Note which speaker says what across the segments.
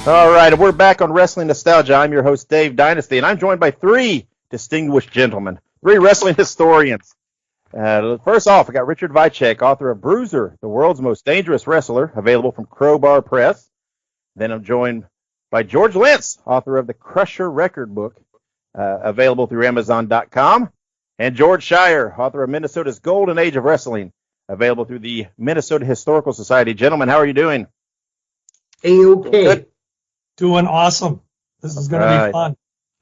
Speaker 1: All right, and we're back on Wrestling Nostalgia. I'm your host, Dave Dynasty, and I'm joined by three distinguished gentlemen, three wrestling historians. First off, I got Richard Vicek, author of Bruiser, the world's most dangerous wrestler, available from Crowbar Press. Then I'm joined by George Lentz, author of the Crusher Record Book, available through Amazon.com. And George Schire, author of Minnesota's Golden Age of Wrestling, available through the Minnesota Historical Society. Gentlemen, how are you doing?
Speaker 2: A-okay.
Speaker 3: Good. Doing awesome. This is going to be fun.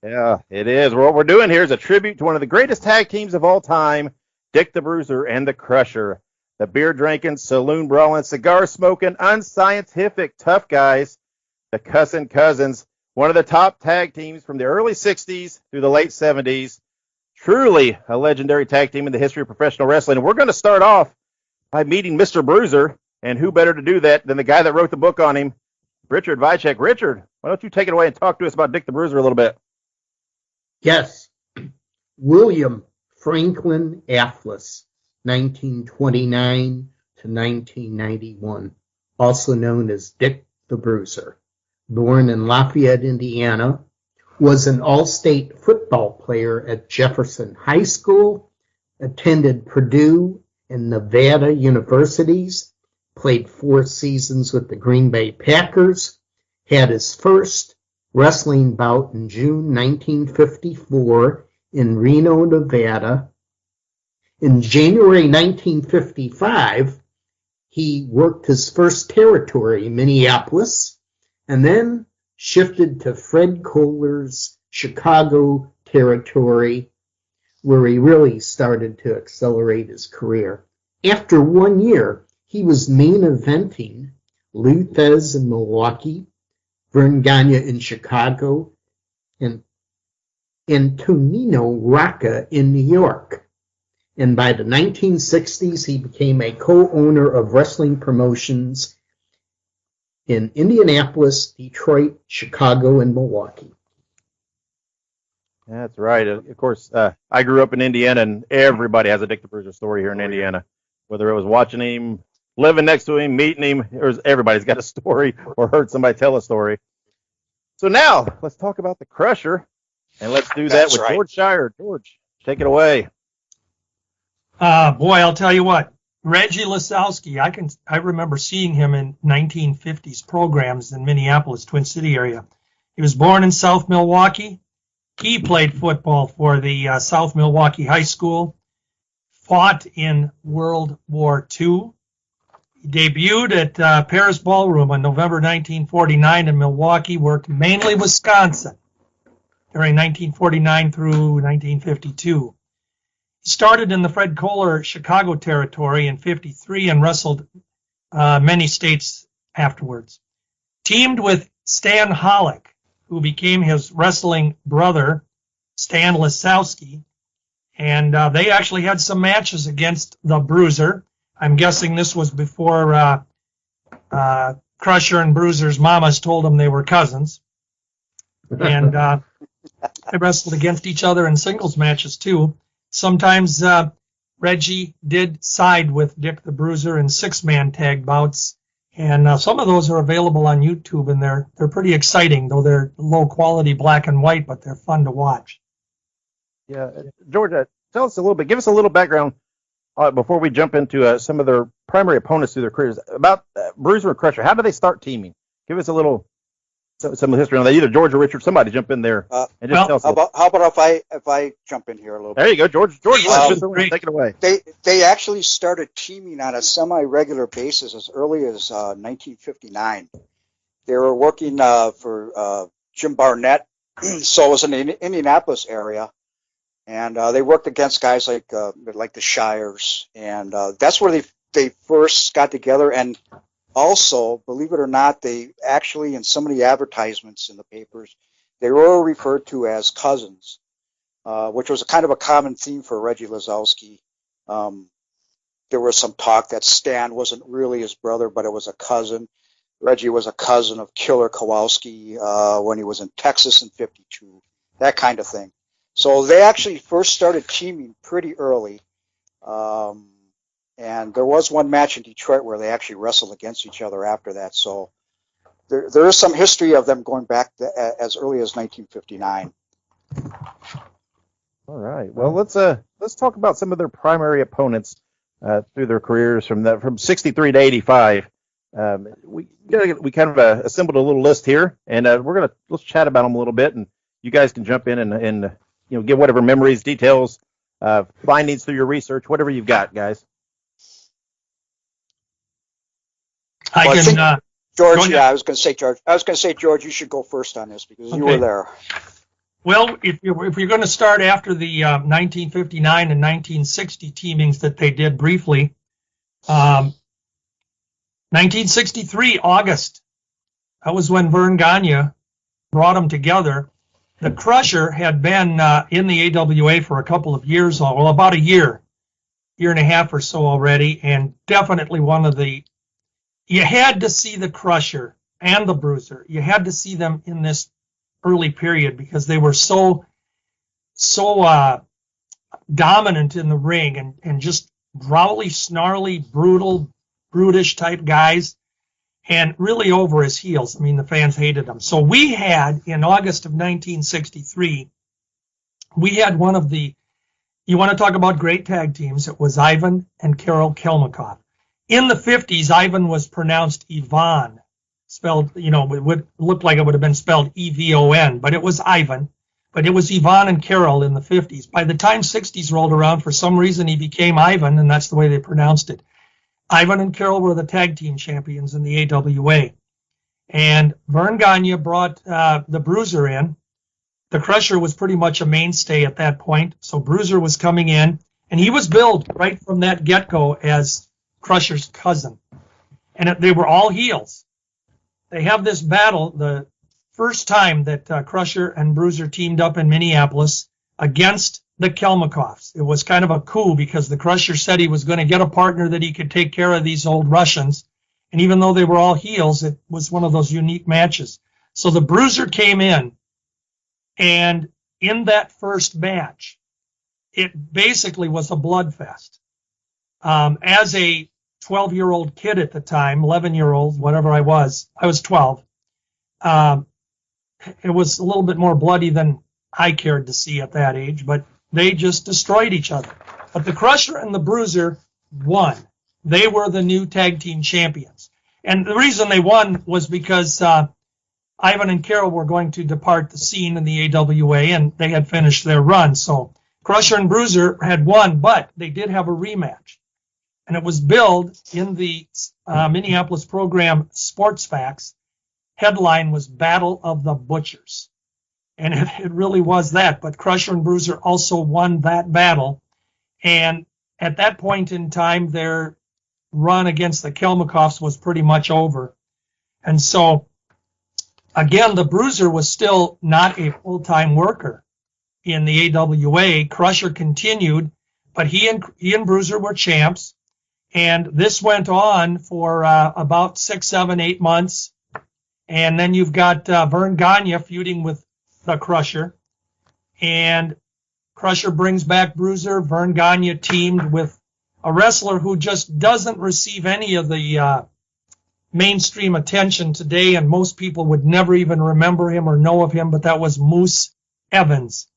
Speaker 1: Yeah, it is. What we're doing here is a tribute to one of the greatest tag teams of all time, Dick the Bruiser and the Crusher. The beer-drinking, saloon-brawling, cigar-smoking, unscientific tough guys, the Cussin' Cousins, one of the top tag teams from the early 60s through the late 70s. Truly a legendary tag team in the history of professional wrestling. And we're going to start off by meeting Mr. Bruiser, and who better to do that than the guy that wrote the book on him, Richard Vicek. Richard, why don't you take it away and talk to us about Dick the Bruiser a little bit?
Speaker 2: Yes. William Franklin Atlas, 1929 to 1991, also known as Dick the Bruiser, born in Lafayette, Indiana, was an all-state football player at Jefferson High School, attended Purdue and Nevada universities, played 4 seasons with the Green Bay Packers, had his first wrestling bout in June 1954 in Reno, Nevada. In January 1955, he worked his first territory, Minneapolis, and then shifted to Fred Kohler's Chicago territory, where he really started to accelerate his career. After 1 year, he was main eventing Lou Thez in Milwaukee, Vern Gagne in Chicago, and Antonino Rocca in New York. And by the 1960s, he became a co-owner of wrestling promotions in Indianapolis, Detroit, Chicago, and Milwaukee.
Speaker 1: That's right. Of course, I grew up in Indiana, and everybody has a Dick the Bruiser story here in Indiana. Whether it was watching him, living next to him, meeting him, everybody's got a story or heard somebody tell a story. So now, let's talk about the Crusher, and let's do that with George Schire. George, take it away.
Speaker 3: Boy, I'll tell you what. Reggie Lasowski, I remember seeing him in 1950s programs in Minneapolis, Twin City area. He was born in South Milwaukee. He played football for the South Milwaukee High School, fought in World War II. He debuted at Paris Ballroom on November 1949 in Milwaukee, worked mainly Wisconsin during 1949 through 1952. He started in the Fred Kohler Chicago territory in 53 and wrestled many states afterwards. Teamed with Stan Hollick, who became his wrestling brother, Stan Lasowski, and they actually had some matches against the Bruiser. I'm guessing this was before Crusher and Bruiser's mamas told them they were cousins. And they wrestled against each other in singles matches, too. Sometimes Reggie did side with Dick the Bruiser in 6-man tag bouts, and some of those are available on YouTube, and they're pretty exciting, though they're low quality black and white, but they're fun to watch.
Speaker 1: Yeah, George, tell us a little bit, give us a little background before we jump into some of their primary opponents through their careers about Bruiser and Crusher. How do they start teaming? Give us a little some history on that. Either George or Richard, somebody jump in there and just tell us.
Speaker 4: How about if I jump in here a little bit?
Speaker 1: There you go, George. George, take it away.
Speaker 4: They actually started teaming on a semi-regular basis as early as 1959. They were working for Jim Barnett, so it was in the Indianapolis area, and they worked against guys like the Shires, and that's where they first got together. And also, believe it or not, they actually, in some of the advertisements in the papers, they were referred to as cousins, which was a kind of a common theme for Reggie Lasowski. There was some talk that Stan wasn't really his brother, but it was a cousin. Reggie was a cousin of Killer Kowalski when he was in Texas in '52, that kind of thing. So they actually first started teaming pretty early. And there was one match in Detroit where they actually wrestled against each other after that. So there is some history of them going back as early as 1959.
Speaker 1: All right. Well, let's talk about some of their primary opponents through their careers from 63 to 85. We kind of assembled a little list here, and let's chat about them a little bit, and you guys can jump in and give whatever memories, details, findings through your research, whatever you've got, guys.
Speaker 4: George, I was going to say, George, you should go first on this because you were there.
Speaker 3: Well, if you're going to start after the 1959 and 1960 teamings that they did briefly, 1963, August, that was when Vern Gagne brought them together. The Crusher had been in the AWA for a couple of years, about a year and a half or so already, and definitely you had to see the Crusher and the Bruiser. You had to see them in this early period because they were so dominant in the ring and just growly, snarly, brutish type guys, and really over his heels. I mean, the fans hated them. So we had, in August of 1963, we had one of the, you want to talk about great tag teams, it was Ivan and Karol Kelmakov. In the 50s, Ivan was pronounced Ivan, spelled, it would look like it would have been spelled E-V-O-N, but it was Ivan. But it was Ivan and Karol in the 50s. By the time 60s rolled around, for some reason, he became Ivan, and that's the way they pronounced it. Ivan and Karol were the tag team champions in the AWA. And Vern Gagne brought the Bruiser in. The Crusher was pretty much a mainstay at that point, so Bruiser was coming in, and he was billed right from that get-go as Crusher's cousin. And they were all heels. They have this battle, the first time that Crusher and Bruiser teamed up in Minneapolis against the Kelmakovs. It was kind of a coup because the Crusher said he was going to get a partner that he could take care of these old Russians. And even though they were all heels, it was one of those unique matches. So the Bruiser came in, and in that first match, it basically was a bloodfest. As a 12-year-old kid at the time, 11-year-old, whatever I was 12. It was a little bit more bloody than I cared to see at that age, but they just destroyed each other. But the Crusher and the Bruiser won. They were the new tag team champions. And the reason they won was because Ivan and Karol were going to depart the scene in the AWA, and they had finished their run. So Crusher and Bruiser had won, but they did have a rematch. And it was billed in the Minneapolis program Sports Facts. Headline was Battle of the Butchers. And it really was that. But Crusher and Bruiser also won that battle. And at that point in time, their run against the Kelmakovs was pretty much over. And so, again, the Bruiser was still not a full-time worker in the AWA. Crusher continued, but he and Bruiser were champs. And this went on for about 6, 7, 8 months. And then you've got Vern Gagne feuding with the Crusher. And Crusher brings back Bruiser. Vern Gagne teamed with a wrestler who just doesn't receive any of the mainstream attention today, and most people would never even remember him or know of him, but that was Moose Evans.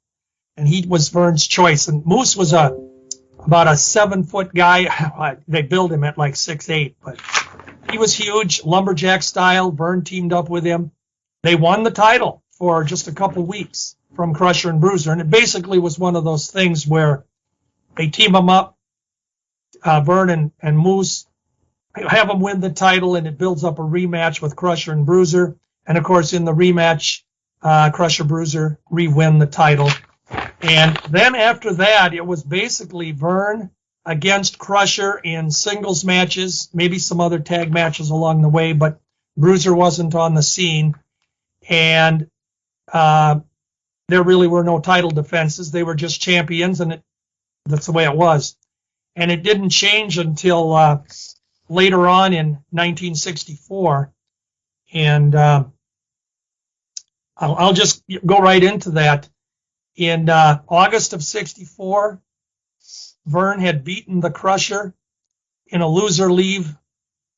Speaker 3: And he was Vern's choice. And Moose was about a 7-foot guy. They billed him at like 6'8", but he was huge, lumberjack style. Vern teamed up with him. They won the title for just a couple weeks from Crusher and Bruiser, and it basically was one of those things where they team them up, Vern and Moose, have them win the title, and it builds up a rematch with Crusher and Bruiser. And, of course, in the rematch, Crusher Bruiser re-win the title. And then after that, it was basically Vern against Crusher in singles matches, maybe some other tag matches along the way, but Bruiser wasn't on the scene. And there really were no title defenses. They were just champions, and that's the way it was. And it didn't change until later on in 1964. And I'll just go right into that. In August of 64, Vern had beaten the Crusher in a loser leave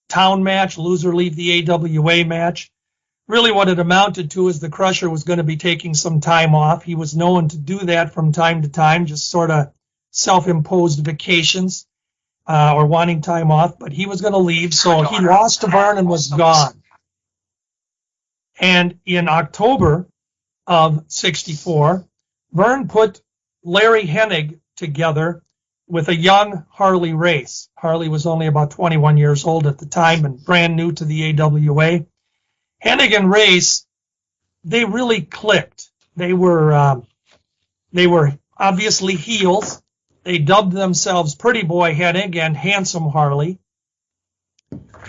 Speaker 3: town match, loser leave the AWA match. really what it amounted to is the Crusher was going to be taking some time off. He was known to do that from time to time, just sort of self-imposed vacations or wanting time off, but he was going to leave, so he lost to Vern and was gone. And in October of 64, Vern put Larry Hennig together with a young Harley Race. Harley was only about 21 years old at the time and brand new to the AWA. Hennig and Race, they really clicked. They were obviously heels. They dubbed themselves Pretty Boy Hennig and Handsome Harley.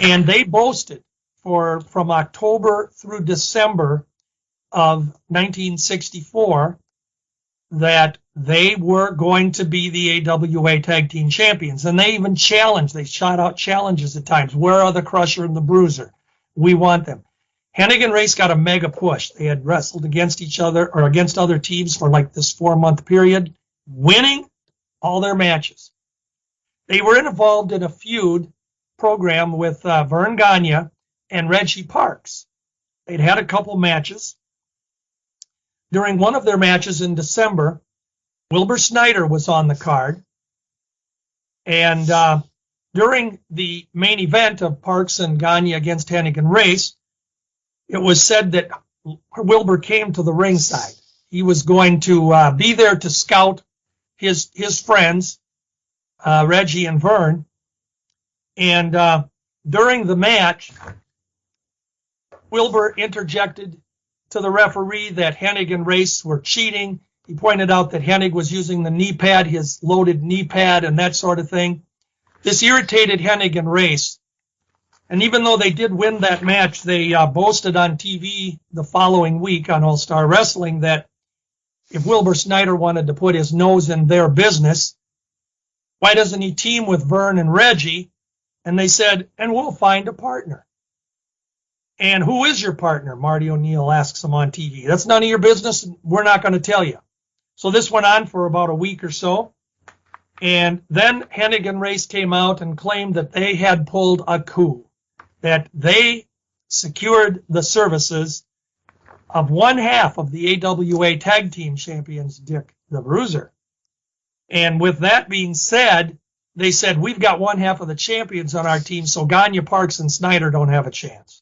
Speaker 3: And they boasted from October through December of 1964 that they were going to be the AWA Tag Team Champions. And they even challenged. They shot out challenges at times. Where are the Crusher and the Bruiser? We want them. Hennig and Race got a mega push. They had wrestled against each other or against other teams for like this 4-month period, winning all their matches. They were involved in a feud program with Vern Gagne and Reggie Parks. They'd had a couple matches. During one of their matches in December, Wilbur Snyder was on the card. And during the main event of Parks and Gagne against Hennig and Race, it was said that Wilbur came to the ringside. He was going to be there to scout his friends, Reggie and Vern. And during the match, Wilbur interjected to the referee that Hennig and Race were cheating. He pointed out that Hennig was using the knee pad, his loaded knee pad, and that sort of thing. This irritated Hennig and Race. And even though they did win that match, they boasted on TV the following week on All Star Wrestling that if Wilbur Snyder wanted to put his nose in their business, why doesn't he team with Vern and Reggie? And they said, and we'll find a partner. And who is your partner? Marty O'Neill asks him on TV. That's none of your business. We're not going to tell you. So this went on for about a week or so. And then Hennig and Race came out and claimed that they had pulled a coup, that they secured the services of one half of the AWA Tag Team Champions, Dick the Bruiser. And with that being said, they said, we've got one half of the champions on our team, so Gagne, Parks, and Snyder don't have a chance.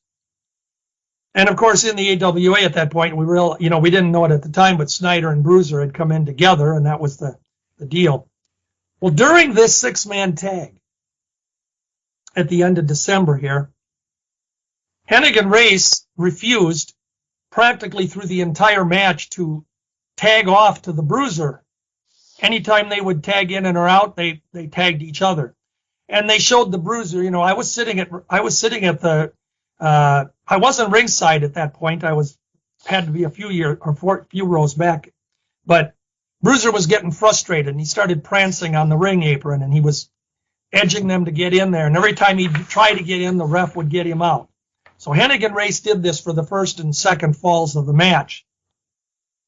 Speaker 3: And of course, in the AWA at that point, we didn't know it at the time, but Snyder and Bruiser had come in together, and that was the deal. Well, during this 6-man tag, at the end of December here, Hennig and Race refused practically through the entire match to tag off to the Bruiser. Anytime they would tag in and or out, they tagged each other. And they showed the Bruiser, I was sitting at the I wasn't ringside at that point. Had to be a few rows back. But Bruiser was getting frustrated, and he started prancing on the ring apron, and he was edging them to get in there. And every time he'd try to get in, the ref would get him out. So Hennig and Race did this for the first and second falls of the match.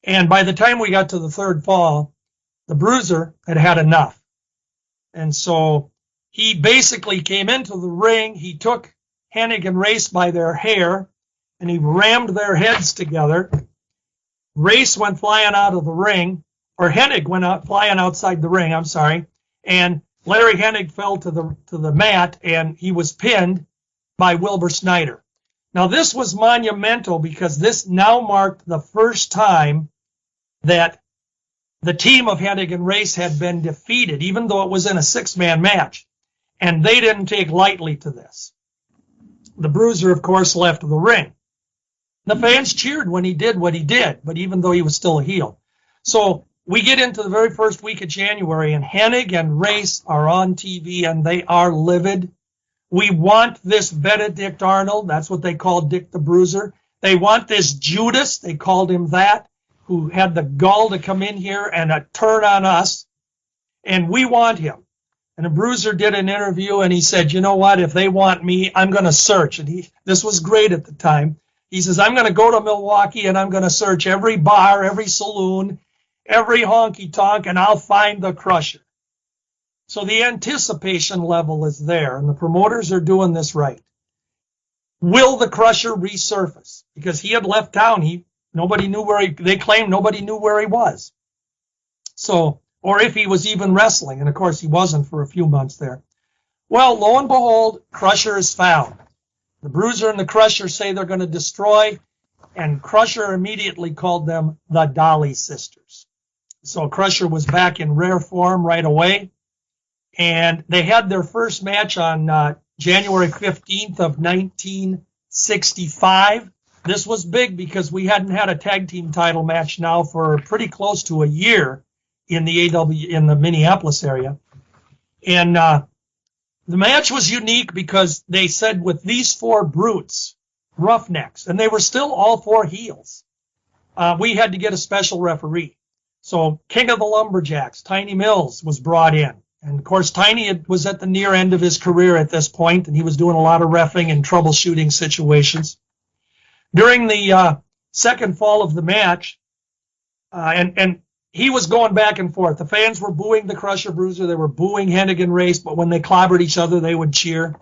Speaker 3: And by the time we got to the third fall, the Bruiser had had enough. And so he basically came into the ring. He took Hennig and Race by their hair, and he rammed their heads together. Race went flying out of the ring, or Hennig went out flying outside the ring, and Larry Hennig fell to the mat, and he was pinned by Wilbur Snyder. Now, this was monumental because this now marked the first time that the team of Hennig and Race had been defeated, even though it was in a 6-man match, and they didn't take lightly to this. The Bruiser, of course, left the ring. The fans cheered when he did what he did, but even though he was still a heel. So we get into the very first week of January, and Hennig and Race are on TV, and they are livid. We want this Benedict Arnold, that's what they called Dick the Bruiser. They want this Judas, they called him that, who had the gall to come in here and turn on us, and we want him. And the Bruiser did an interview, and he said, you know what, if they want me, I'm going to search. And this was great at the time. He says, I'm going to go to Milwaukee, and I'm going to search every bar, every saloon, every honky-tonk, and I'll find the Crusher. So the anticipation level is there, and the promoters are doing this right. will the Crusher resurface? Because he had left town. They claimed nobody knew where he was. So, or if he was even wrestling. And of course he wasn't for a few months there. Well, lo and behold, Crusher is found. The Bruiser and the Crusher say they're going to destroy, and Crusher immediately called them the Dolly Sisters. So Crusher was back in rare form right away. And they had their first match on January 15th of 1965. This was big because we hadn't had a tag team title match now for pretty close to a year in the Minneapolis area. And the match was unique because they said with these four brutes, roughnecks, and they were still all four heels, we had to get a special referee. So King of the Lumberjacks, Tiny Mills, was brought in. And, of course, Tiny was at the near end of his career at this point, and he was doing a lot of reffing and troubleshooting situations. During the second fall of the match, and he was going back and forth. The fans were booing the Crusher Bruiser. They were booing Hennig and Race, but when they clobbered each other, they would cheer.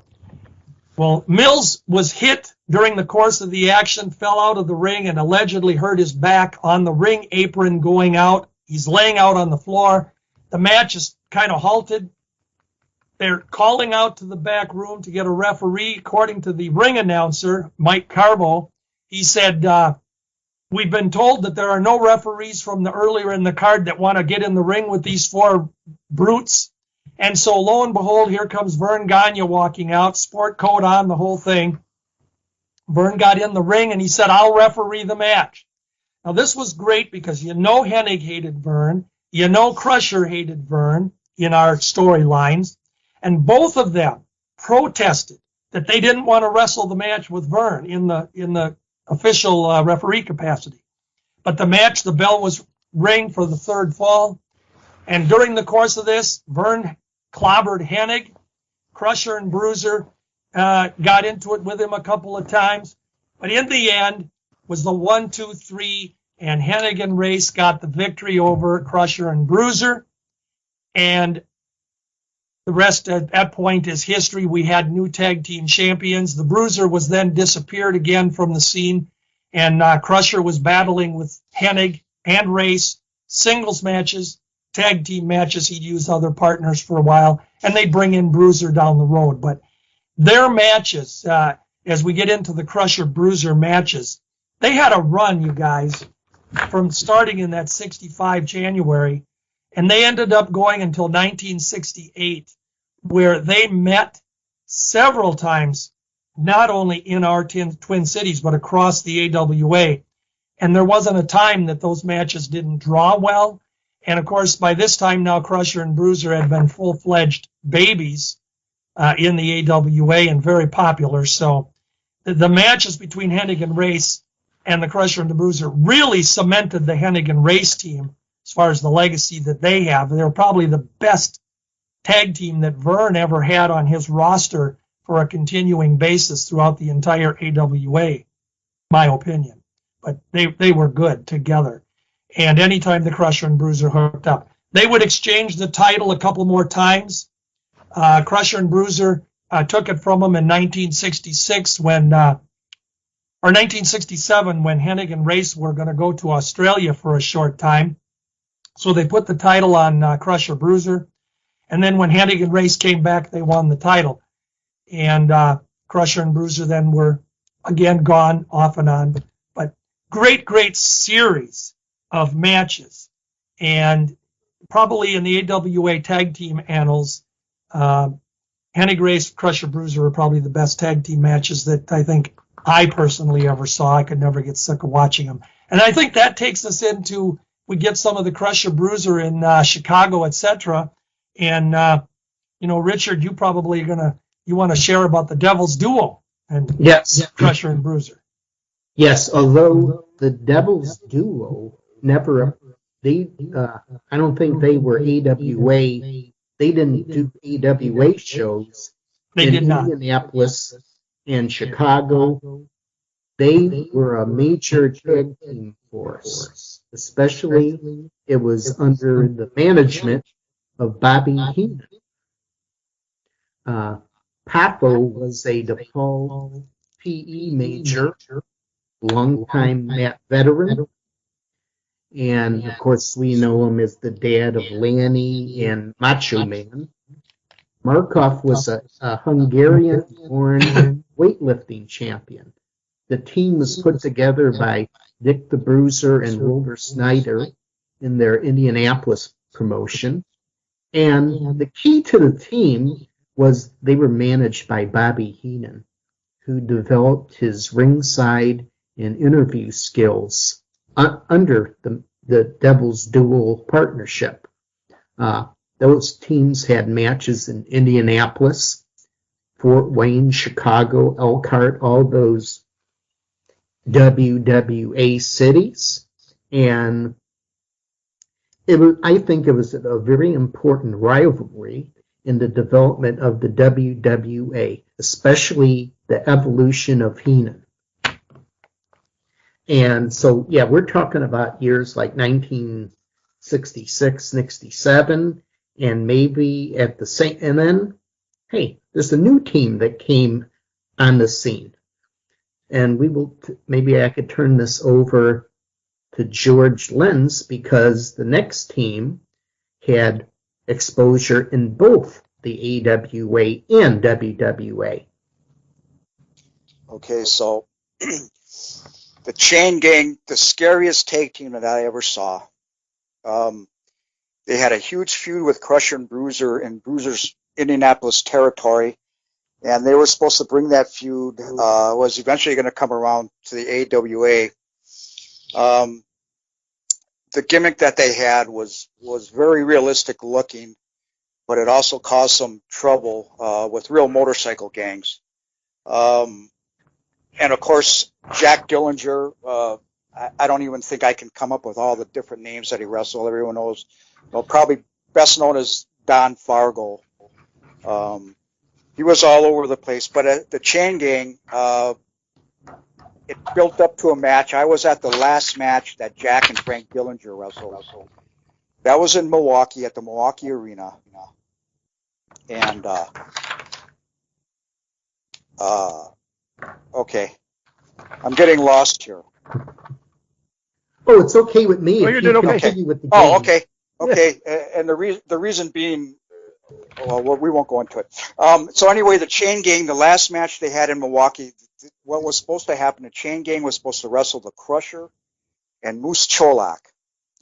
Speaker 3: Well, Mills was hit during the course of the action, fell out of the ring, and allegedly hurt his back on the ring apron going out. He's laying out on the floor. The match is kind of halted. They're calling out to the back room to get a referee. According to the ring announcer, Mike Carbo, he said, we've been told that there are no referees from the earlier in the card that want to get in the ring with these four brutes. And so lo and behold, here comes Vern Gagne walking out, sport coat on, the whole thing. Vern got in the ring and he said, I'll referee the match. Now this was great because Hennig hated Vern. Crusher hated Vern in our storylines, and both of them protested that they didn't want to wrestle the match with Vern in the official referee capacity. But the match, the bell was rang for the third fall, and during the course of this, Vern clobbered Hennig. Crusher and Bruiser got into it with him a couple of times, but in the end was the 1, 2, 3. And Hennig and Race got the victory over Crusher and Bruiser. And the rest at that point is history. We had new tag team champions. The Bruiser was then disappeared again from the scene. And Crusher was battling with Hennig and Race, singles matches, tag team matches. He'd use other partners for a while. And they'd bring in Bruiser down the road. But their matches, as we get into the Crusher-Bruiser matches, they had a run, you guys, from starting in that 65 January, and they ended up going until 1968, where they met several times, not only in our Twin Cities, but across the AWA. And there wasn't a time that those matches didn't draw well. And of course, by this time now, Crusher and Bruiser had been full-fledged babies in the AWA and very popular. So the matches between Hennig and Race and the Crusher and the Bruiser really cemented the Hennig and Race team as far as the legacy that they have. They're probably the best tag team that Vern ever had on his roster for a continuing basis throughout the entire AWA, my opinion. But they were good together. And anytime the Crusher and Bruiser hooked up, they would exchange the title a couple more times. Crusher and Bruiser took it from them in 1966 or 1967 when Hennig and Race were going to go to Australia for a short time. So they put the title on Crusher Bruiser. And then when Hennig and Race came back, they won the title. And Crusher and Bruiser then were again gone off and on. But great series of matches. And probably in the AWA tag team annals, Hennig Race, Crusher Bruiser are probably the best tag team matches that I think I personally ever saw. I could never get sick of watching them. And I think that takes us into, we get some of the Crusher Bruiser in Chicago, etc. And, Richard, you probably you want to share about the Devil's Duo and
Speaker 2: yes,
Speaker 3: Crusher and Bruiser.
Speaker 2: Yes, although the Devil's Duo never, I don't think they were AWA. They didn't do AWA shows.
Speaker 3: They did not.
Speaker 2: Indianapolis and Chicago. They were a major tag team force. Especially, it was under the management of Bobby Heenan. Papo was a DePaul PE major, longtime mat veteran. And, of course, we know him as the dad of Lanny and Macho Man. Markov was a Hungarian-born weightlifting champion. The team was put together by Dick the Bruiser and Wilbur Snyder in their Indianapolis promotion. And the key to the team was they were managed by Bobby Heenan, who developed his ringside and interview skills under the Devil's Duel partnership. Those teams had matches in Indianapolis, Fort Wayne, Chicago, Elkhart, all those WWA cities. And I think it was a very important rivalry in the development of the WWA, especially the evolution of Heenan. And so, yeah, we're talking about years like 1966, 67, and maybe at the same, and then, hey, there's a new team that came on the scene. And we will, maybe I could turn this over to George Lentz, because the next team had exposure in both the AWA and WWA.
Speaker 4: Okay, so the Chain Gang, the scariest tag team that I ever saw. They had a huge feud with Crusher and Bruiser in Bruiser's Indianapolis territory, and they were supposed to bring that feud, was eventually going to come around to the AWA. The gimmick that they had was very realistic looking, but it also caused some trouble with real motorcycle gangs. And of course, Jack Dillinger, I don't even think I can come up with all the different names that he wrestled. Everyone knows, probably best known as Don Fargo. He was all over the place, but the Chain Gang, it built up to a match. I was at the last match that Jack and Frank Dillinger wrestled. That was in Milwaukee at the Milwaukee Arena. And, okay. I'm getting lost here.
Speaker 2: Oh, it's okay with me.
Speaker 1: Oh, you're doing okay.
Speaker 2: With the
Speaker 4: oh, okay. Okay. Yeah. And the reason being, well, we won't go into it. So anyway, the Chain Gang, the last match they had in Milwaukee, what was supposed to happen, the Chain Gang was supposed to wrestle the Crusher and Moose Cholak.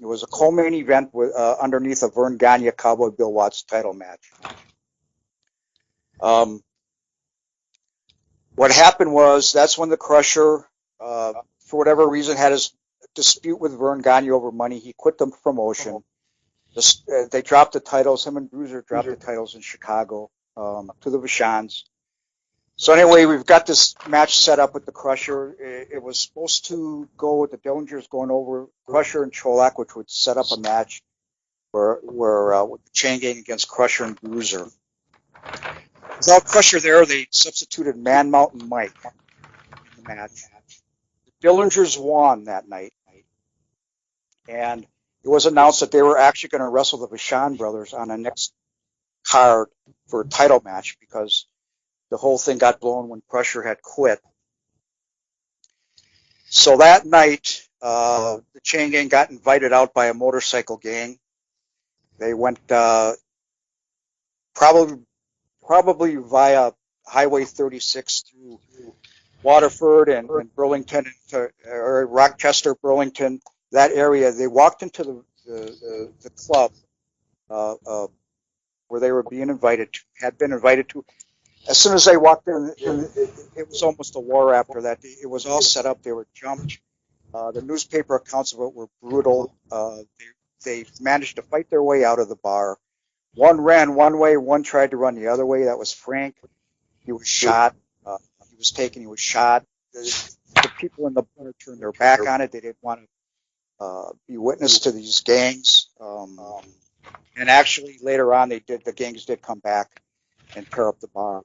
Speaker 4: It was a co-main event with, underneath a Vern Gagne Cowboy Bill Watts title match. What happened was, that's when the Crusher, for whatever reason, had his dispute with Vern Gagne over money. He quit the promotion. They dropped the titles. Him and Bruiser dropped the titles in Chicago to the Vachons. So anyway, we've got this match set up with the Crusher. It was supposed to go with the Dillingers going over Crusher and Cholak, which would set up a match where with the Chain Gang against Crusher and Bruiser. Without Crusher there, they substituted Man Mountain Mike in the match. The Dillingers won that night, and it was announced that they were actually going to wrestle the Vachon brothers on the next card for a title match, because the whole thing got blown when Crusher had quit. So that night, the Chain Gang got invited out by a motorcycle gang. They went probably via Highway 36 through Waterford and Burlington, or Rochester, Burlington, that area. They walked into the club where they were being invited to, had been invited to. As soon as they walked in, it was almost a war after that. It was all set up. They were jumped. The newspaper accounts of it were brutal. They managed to fight their way out of the bar. One ran one way, one tried to run the other way. That was Frank. He was shot. He was taken. He was shot. The people in the bar turned their back on it. They didn't want to be witness to these gangs. And actually, later on, the gangs did come back and tear up the bar.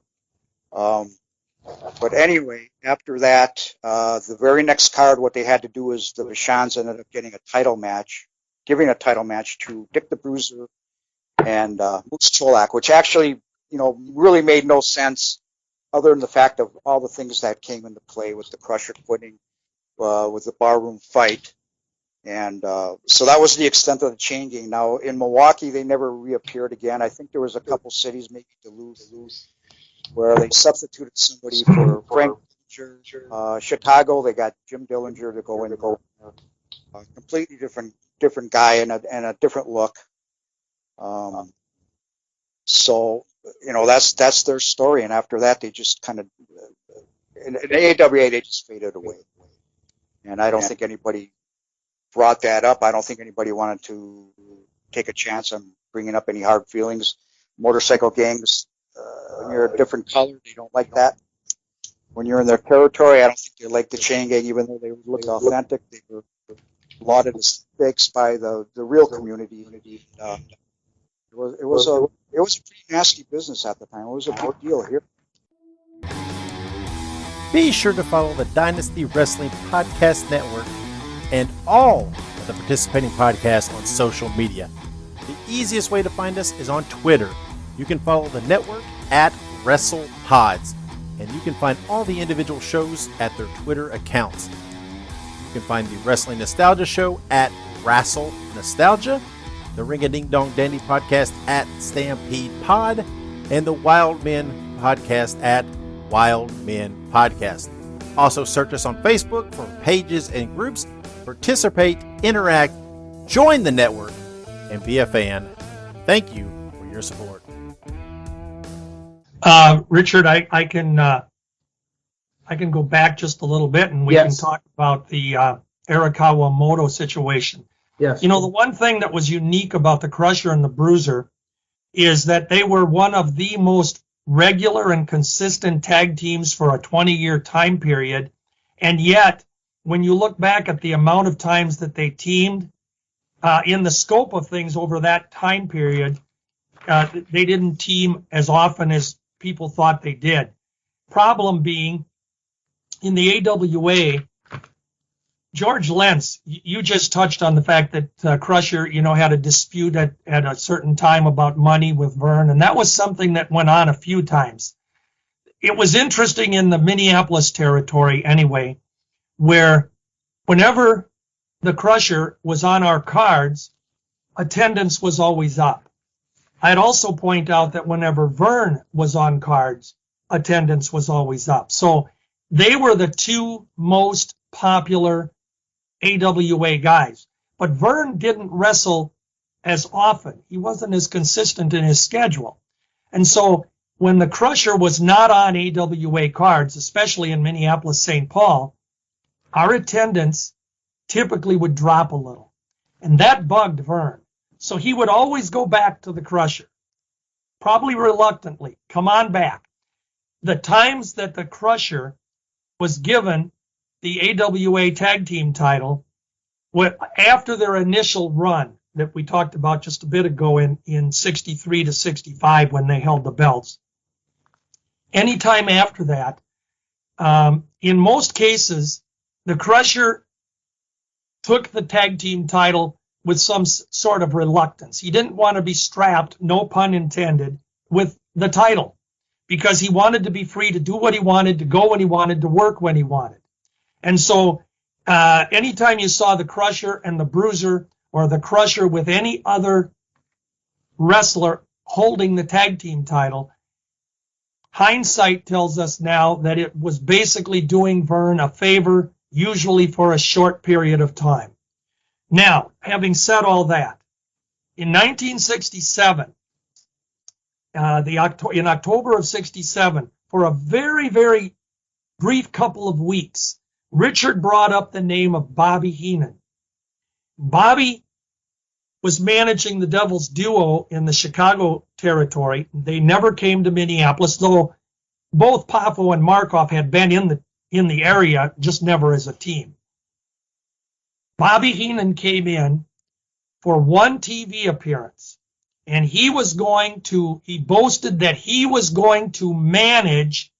Speaker 4: But anyway, after that, the very next card, what they had to do is the Vachons ended up giving a title match to Dick the Bruiser and Moose Cholak, which actually, really made no sense. other than the fact of all the things that came into play with the Crusher quitting, with the barroom fight. And so that was the extent of the changing. Now, in Milwaukee, they never reappeared again. I think there was a couple cities, maybe Duluth, where they substituted somebody for Frank Dillinger. Chicago, they got Jim Dillinger to go in and go. Completely different guy and a different look. So, that's their story. And after that, they just kind of, in AWA, they just faded away. And I don't think anybody brought that up. I don't think anybody wanted to take a chance on bringing up any hard feelings. Motorcycle gangs, when you're a different color, they don't like that. When you're in their territory, I don't think they like the chain gang, even though they look authentic. They were lauded as fakes by the real community. It was a pretty nasty business at the time. It was a big deal here.
Speaker 1: Be sure to follow the Dynasty Wrestling Podcast Network and all of the participating podcasts on social media. The easiest way to find us is on Twitter. You can follow the network at WrestlePods, and you can find all the individual shows at their Twitter accounts. You can find the Wrestling Nostalgia Show at Wrestle Nostalgia, the Ring-a-Ding-Dong Dandy Podcast at Stampede Pod, and the Wild Men Podcast at Wild Men Podcast. Also search us on Facebook for pages and groups. Participate, interact, join the network, and be a fan. Thank you for your support.
Speaker 3: Richard, I can go back just a little bit, and we can talk about the Arakawa Moto situation.
Speaker 2: Yes.
Speaker 3: The one thing that was unique about the Crusher and the Bruiser is that they were one of the most regular and consistent tag teams for a 20-year time period, and yet when you look back at the amount of times that they teamed in the scope of things over that time period, they didn't team as often as people thought they did. Problem being, in the AWA, George Lentz, you just touched on the fact that Crusher, had a dispute at a certain time about money with Vern, and that was something that went on a few times. It was interesting in the Minneapolis territory anyway, where whenever the Crusher was on our cards, attendance was always up. I'd also point out that whenever Vern was on cards, attendance was always up. So they were the two most popular AWA guys. But Vern didn't wrestle as often. He wasn't as consistent in his schedule. And so when the Crusher was not on AWA cards, especially in Minneapolis, St. Paul, our attendance typically would drop a little. And that bugged Vern. So he would always go back to the Crusher, probably reluctantly. Come on back. The times that the Crusher was given the AWA tag team title after their initial run that we talked about just a bit ago in 63 to 65 when they held the belts. Anytime after that, in most cases, the Crusher took the tag team title with some sort of reluctance. He didn't want to be strapped, no pun intended, with the title because he wanted to be free to do what he wanted, to go when he wanted, to work when he wanted. And so anytime you saw the Crusher and the Bruiser or the Crusher with any other wrestler holding the tag team title, hindsight tells us now that it was basically doing Vern a favor, usually for a short period of time. Now, having said all that, in 1967, in October of 67, for a very, very brief couple of weeks, Richard brought up the name of Bobby Heenan. Bobby was managing the Devil's Duo in the Chicago territory. They never came to Minneapolis, though both Poffo and Markoff had been in the area, just never as a team. Bobby Heenan came in for one TV appearance, and he boasted that he was going to manage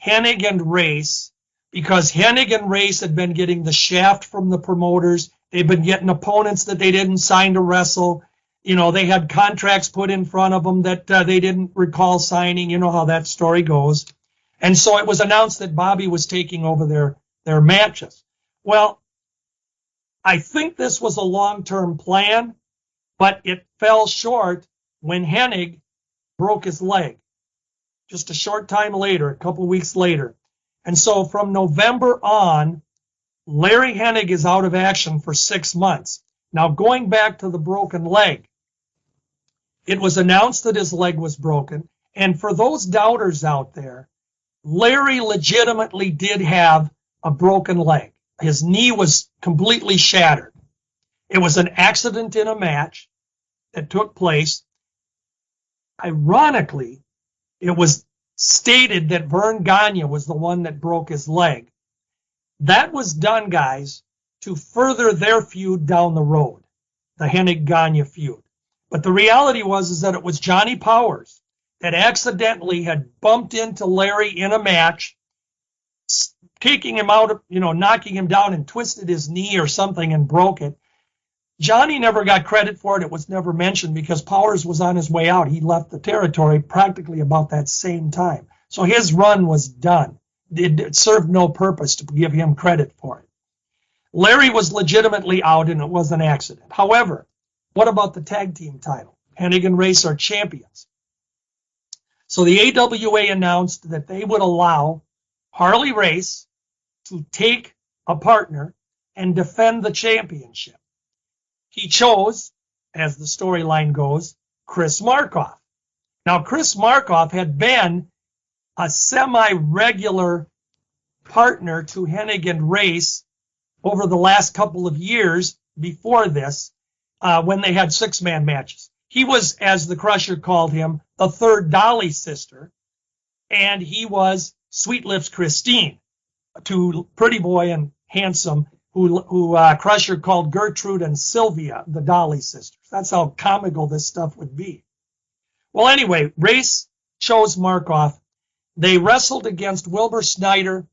Speaker 3: Hennig and Race, because Hennig and Race had been getting the shaft from the promoters. They'd been getting opponents that they didn't sign to wrestle. They had contracts put in front of them that they didn't recall signing. You know how that story goes. And so it was announced that Bobby was taking over their matches. Well, I think this was a long-term plan, but it fell short when Hennig broke his leg just a short time later, a couple weeks later. And so from November on, Larry Hennig is out of action for 6 months. Now, going back to the broken leg, it was announced that his leg was broken. And for those doubters out there, Larry legitimately did have a broken leg. His knee was completely shattered. It was an accident in a match that took place. Ironically, it was stated that Vern Gagne was the one that broke his leg. That was done, guys, to further their feud down the road, the Hennig-Gagne feud. But the reality was that it was Johnny Powers that accidentally had bumped into Larry in a match, taking him out, knocking him down and twisted his knee or something and broke it. Johnny never got credit for it. It was never mentioned because Powers was on his way out. He left the territory practically about that same time. So his run was done. It served no purpose to give him credit for it. Larry was legitimately out, and it was an accident. However, what about the tag team title? Hennig and Race are champions. So the AWA announced that they would allow Harley Race to take a partner and defend the championship. He chose, as the storyline goes, Chris Markoff. Now, Chris Markoff had been a semi-regular partner to Hennig and Race over the last couple of years before this, when they had 6-man matches. He was, as the Crusher called him, the third Dolly sister, and he was Sweet Lips Christine to Pretty Boy and Handsome, who Crusher called Gertrude and Sylvia, the Dolly sisters. That's how comical this stuff would be. Well, anyway, Race chose Markoff. They wrestled against Wilbur Snyder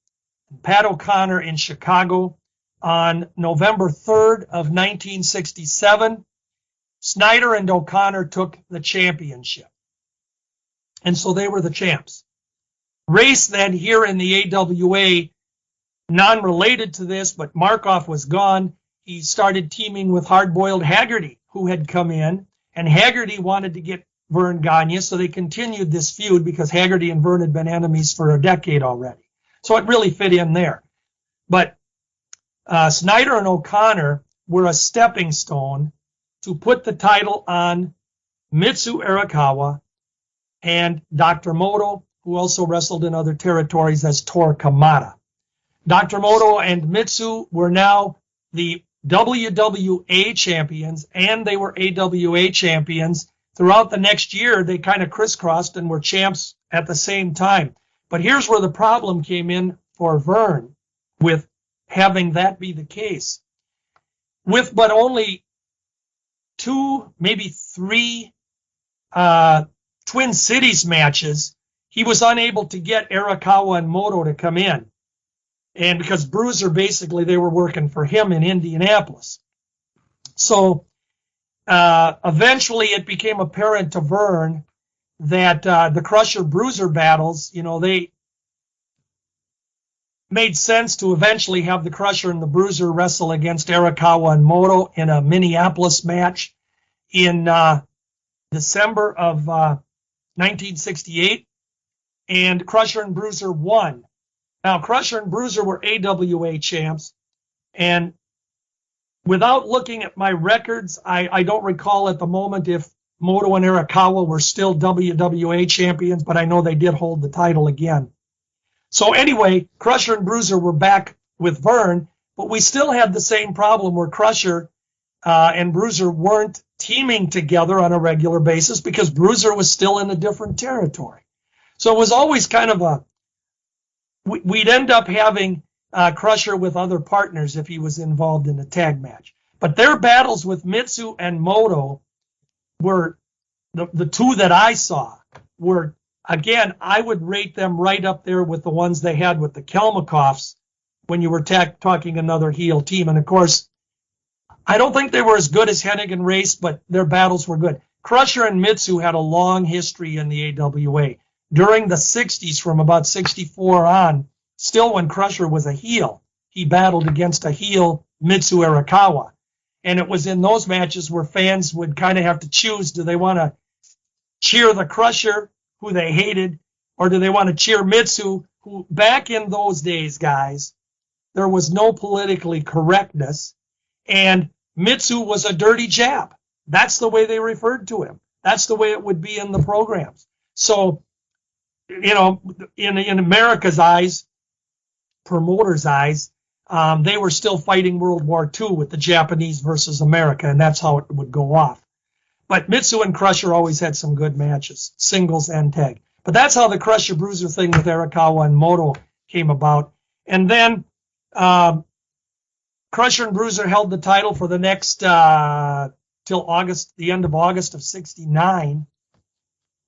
Speaker 3: and Pat O'Connor in Chicago on November 3rd of 1967. Snyder and O'Connor took the championship. And so they were the champs. Race then here in the AWA, non-related to this, but Markoff was gone. He started teaming with Hard-Boiled Haggerty, who had come in, and Haggerty wanted to get Vern Gagne, so they continued this feud because Haggerty and Vern had been enemies for a decade already. So it really fit in there. But Snyder and O'Connor were a stepping stone to put the title on Mitsu Arakawa and Dr. Moto, who also wrestled in other territories as Tor Kamada. Dr. Moto and Mitsu were now the WWA champions, and they were AWA champions. Throughout the next year, they kind of crisscrossed and were champs at the same time. But here's where the problem came in for Vern with having that be the case. With but only 2, maybe 3 Twin Cities matches, he was unable to get Arakawa and Moto to come in. And because Bruiser, basically, they were working for him in Indianapolis. So eventually it became apparent to Vern that the Crusher-Bruiser battles, they made sense to eventually have the Crusher and the Bruiser wrestle against Arakawa and Moto in a Minneapolis match in December of 1968. And Crusher and Bruiser won. Now, Crusher and Bruiser were AWA champs, and without looking at my records, I don't recall at the moment if Moto and Arakawa were still WWA champions, but I know they did hold the title again. So anyway, Crusher and Bruiser were back with Vern, but we still had the same problem where Crusher and Bruiser weren't teaming together on a regular basis because Bruiser was still in a different territory. So it was always kind of we'd end up having Crusher with other partners if he was involved in a tag match. But their battles with Mitsu and Moto were, the 2 that I saw were, again, I would rate them right up there with the ones they had with the Kelmakoffs when you were talking another heel team. And, of course, I don't think they were as good as Hennig and Race, but their battles were good. Crusher and Mitsu had a long history in the AWA. during the 60s, from about 64 on, still when Crusher was a heel, he battled against a heel Mitsu Arakawa. And it was in those matches where fans would kind of have to choose, do they want to cheer the Crusher, who they hated, or do they want to cheer Mitsu, who back in those days, guys, there was no politically correctness, and Mitsu was a dirty Jap. That's the way they referred to him. That's the way it would be in the programs. So, you know, in America's eyes, promoters' eyes, they were still fighting World War II with the Japanese versus America, and that's how it would go off. But Mitsu and Crusher always had some good matches, singles and tag. But that's how the Crusher Bruiser thing with Arakawa and Moto came about. And then Crusher and Bruiser held the title for the next till August, the end of August of '69,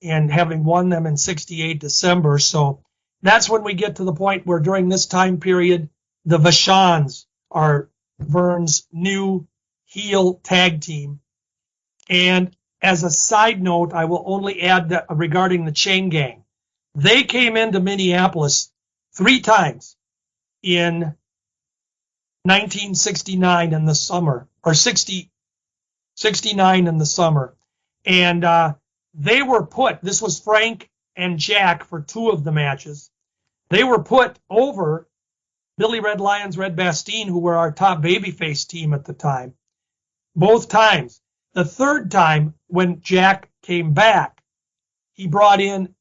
Speaker 3: and having won them in '68 December. So that's when we get to the point where during this time period, the Vachons are Vern's new heel tag team. And as a side note, I will only add that regarding the Chain Gang, they came into Minneapolis 3 times in 1969 in the summer, or 69 in the summer. And they were put, this was Frank and Jack for 2 of the matches. They were put over Billy Red Lions, Red Bastien, who were our top babyface team at the time, both times. The 3rd time, when Jack came back, he brought in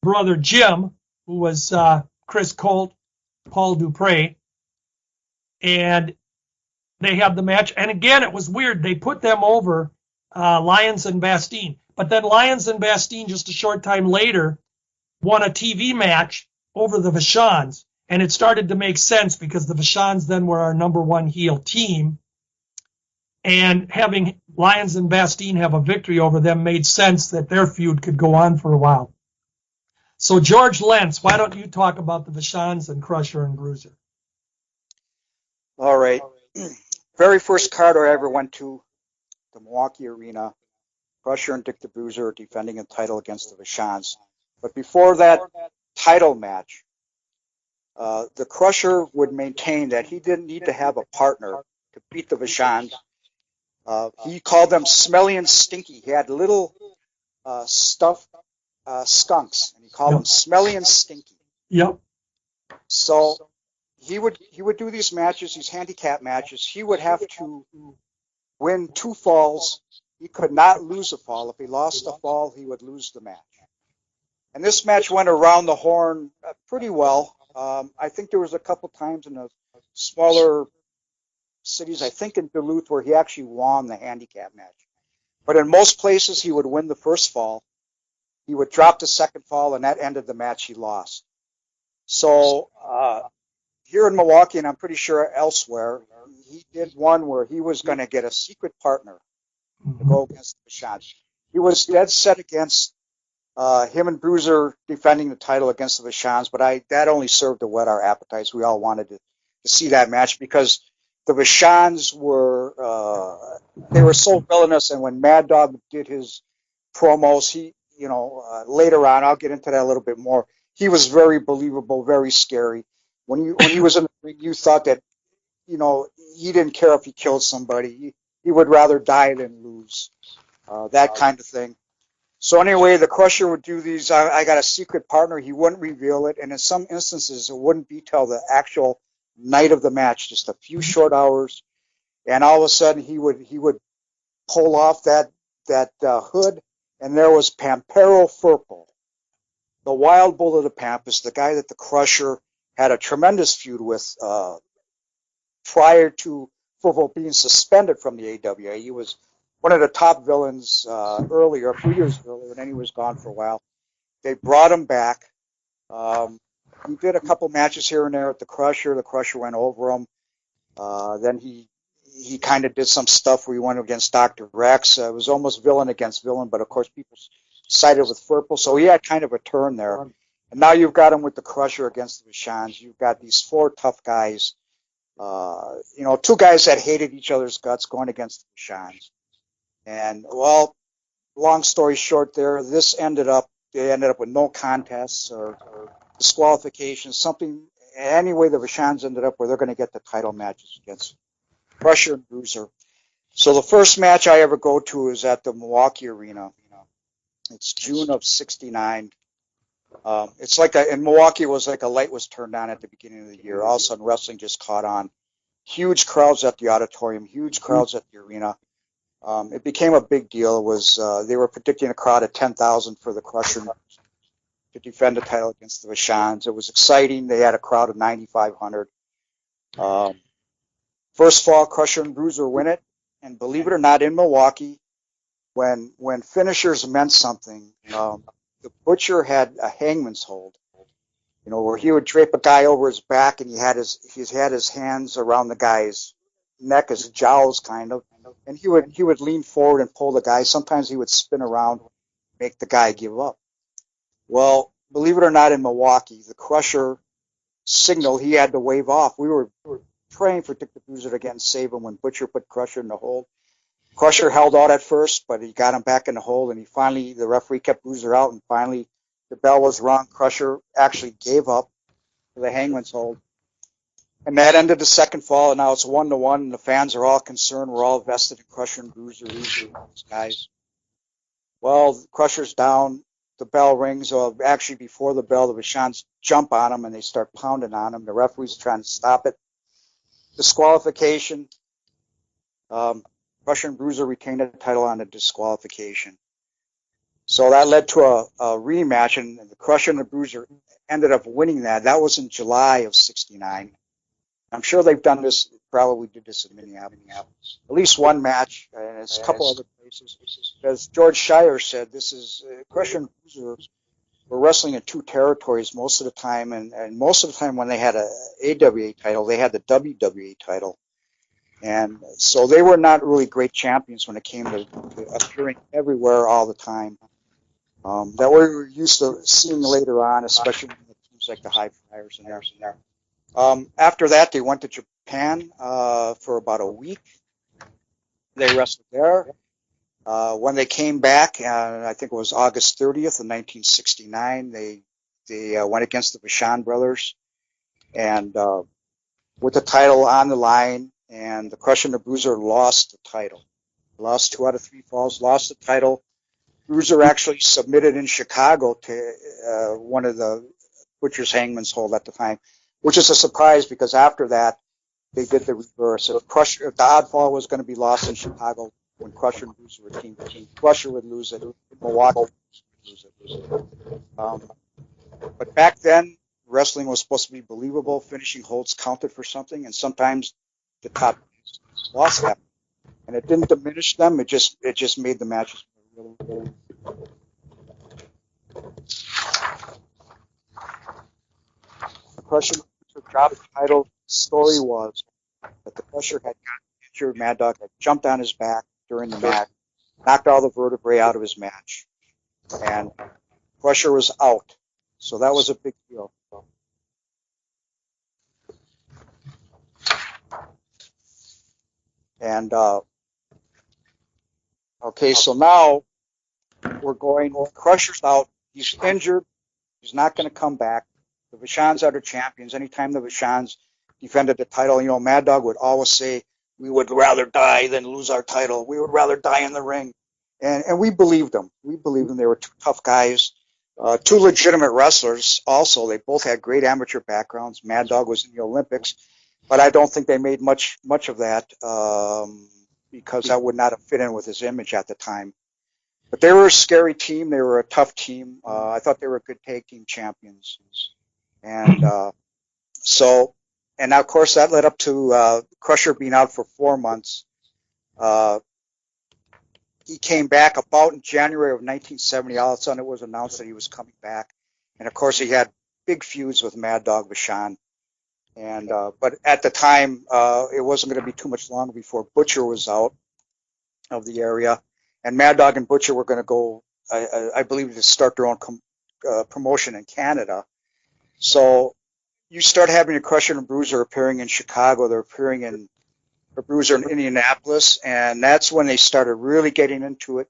Speaker 3: Brother Jim, who was Chris Colt, Paul Dupree, and they had the match. And again, it was weird. They put them over Lions and Bastien. But then Lions and Bastien, just a short time later, won a TV match over the Vachons. And it started to make sense because the Vachons then were our number 1 heel team. And having Lions and Bastien have a victory over them made sense that their feud could go on for a while. So, George Lentz, why don't you talk about the Vachons and Crusher and Bruiser?
Speaker 4: All right. Very first card I ever went to, the Milwaukee Arena, Crusher and Dick the Bruiser defending a title against the Vachons. But before that title match, the Crusher would maintain that he didn't need to have a partner to beat the Vachons. He called them smelly and stinky. He had little stuffed skunks, and he called them smelly and stinky.
Speaker 3: Yep.
Speaker 4: So he would do these matches, these handicap matches. He would have to win 2 falls. He could not lose a fall. If he lost a fall, he would lose the match. And this match went around the horn pretty well. I think there was a couple times in the smaller cities, I think in Duluth, where he actually won the handicap match. But in most places, he would win the first fall. He would drop the second fall, and that ended the match. He lost. So here in Milwaukee, and I'm pretty sure elsewhere, he did one where he was going to get a secret partner to go against the Vachons. He was dead set against him and Bruiser defending the title against the Vachons, but that only served to whet our appetites. We all wanted to see that match because the Vachons were they were so villainous, and when Mad Dog did his promos, he, later on, I'll get into that a little bit more. He was very believable, very scary. When he was in the ring, you thought that, he didn't care if he killed somebody. He would rather die than lose, that kind of thing. So anyway, the Crusher would do these. I got a secret partner. He wouldn't reveal it, and in some instances, it wouldn't be till the actual night of the match, just a few short hours, and all of a sudden he would pull off that hood, and there was Pampero Firpo, the Wild Bull of the Pampas, the guy that the Crusher had a tremendous feud with prior to Firpo being suspended from the AWA. He was one of the top villains earlier, a few years earlier, and then he was gone for a while. They brought him back. He did a couple matches here and there at the Crusher. The Crusher went over him. Then he kind of did some stuff where he went against Dr. Rex. It was almost villain against villain, but of course people sided with Firpo, so he had kind of a turn there. And now you've got him with the Crusher against the Vachons. You've got these 4 tough guys, 2 guys that hated each other's guts going against the Vachons. And, well, long story short there, this ended up they ended up with no contests or disqualifications, something, any way the Vachons ended up where they're going to get the title matches against Crusher and Bruiser. So the first match I ever go to is at the Milwaukee Arena. It's June of '69. It's like in Milwaukee, it was like a light was turned on at the beginning of the year. All of a sudden, wrestling just caught on. Huge crowds at the auditorium, huge crowds at the arena. It became a big deal. It was they were predicting a crowd of 10,000 for the Crusher to defend the title against the Vachons. It was exciting. They had a crowd of 9,500. First fall, Crusher and Bruiser win it, and believe it or not, in Milwaukee, when finishers meant something, the Butcher had a hangman's hold, where he would drape a guy over his back, and he had his hands around the guy's neck, his jowls, kind of, and he would lean forward and pull the guy. Sometimes he would spin around, make the guy give up. Well, believe it or not, in Milwaukee, the Crusher signal he had to wave off. We were praying for Dick the Bruiser to get and save him when Butcher put Crusher in the hold. Crusher held out at first, but he got him back in the hold, and the referee kept Bruiser out, and finally the bell was rung. Crusher actually gave up for the hangman's hold. And that ended the second fall, and now it's 1-1, and the fans are all concerned. We're all vested in Crusher and Bruiser, these guys. Well, Crusher's down. The bell rings. Actually, before the bell, the Vachons jump on him, and they start pounding on him. The referee's trying to stop it. Disqualification. Crusher and Bruiser retained the title on a disqualification. So that led to a rematch, and the Crusher and the Bruiser ended up winning that. That was in July of '69. I'm sure they've done this, probably did this in Minneapolis. At least one match, and it's a couple other places. As George Schire said, this is Crusher and Bruiser were wrestling in two territories most of the time, and most of the time when they had a AWA title, they had the WWE title. And so they were not really great champions when it came to appearing everywhere all the time. That we were used to seeing later on, especially when it seems like the High Flyers and there. After that, they went to Japan for about a week. They wrestled there. When they came back, I think it was August 30th of 1969, they went against the Vachon brothers, and with the title on the line, and the Crusher and the Bruiser lost the title. Lost 2 out of 3 falls, lost the title. Bruiser actually submitted in Chicago to one of the Butcher's hangman's hold at the time, which is a surprise because after that, they did the reverse. If the odd fall was going to be lost in Chicago, when Crusher and Bruiser were team, Crusher would lose it. Milwaukee would lose it. But back then, wrestling was supposed to be believable. Finishing holds counted for something, and sometimes the top lost that, and it didn't diminish them. It just made the matches really. Crusher dropped the title. The story was that the Crusher had gotten injured. Mad Dog had jumped on his back during the match, knocked all the vertebrae out of his match, and Crusher was out. So that was a big deal. And okay, so now we're going. Crusher's out. He's injured. He's not going to come back. The Vachons are the champions. Anytime the Vachons defended the title, Mad Dog would always say, "We would rather die than lose our title. We would rather die in the ring." And we believed them. We believed them. They were two tough guys, two legitimate wrestlers. Also, they both had great amateur backgrounds. Mad Dog was in the Olympics, but I don't think they made much of that because that would not have fit in with his image at the time. But they were a scary team. They were a tough team. I thought they were good tag team champions. And and now, of course, that led up to Crusher being out for 4 months. He came back about in January of 1970. All of a sudden, it was announced that he was coming back. And, of course, he had big feuds with Mad Dog Vachon. And but at the time, it wasn't going to be too much longer before Butcher was out of the area. And Mad Dog and Butcher were going to go, I believe, to start their own promotion in Canada. So you start having a Crusher and Bruiser appearing in Chicago. They're appearing in a Bruiser in Indianapolis, and that's when they started really getting into it.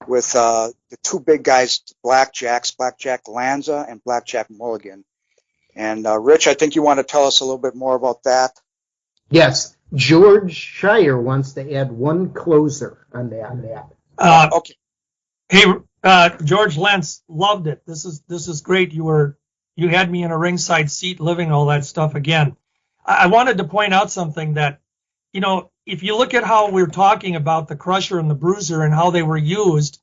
Speaker 4: with the two big guys, Blackjacks, Blackjack Lanza and Blackjack Mulligan. And Rich, I think you want to tell us a little bit more about that.
Speaker 2: Yes, George Schire wants to add one closer on that.
Speaker 4: Okay.
Speaker 3: Hey, George Lentz, loved it. This is great. You had me in a ringside seat, living all that stuff again. I wanted to point out something that, if you look at how we're talking about the Crusher and the Bruiser and how they were used,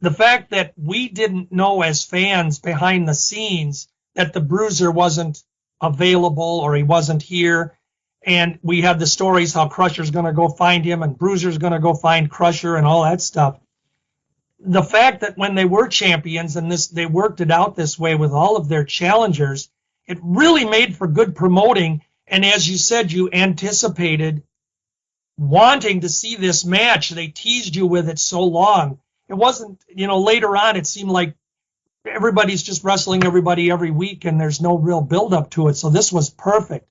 Speaker 3: the fact that we didn't know as fans behind the scenes that the Bruiser wasn't available or he wasn't here, and we had the stories how Crusher's going to go find him and Bruiser's going to go find Crusher and all that stuff. The fact that when they were champions and they worked it out this way with all of their challengers, it really made for good promoting. And as you said, you anticipated wanting to see this match. They teased you with it so long. It wasn't, later on it seemed like everybody's just wrestling everybody every week and there's no real build up to it. So this was perfect.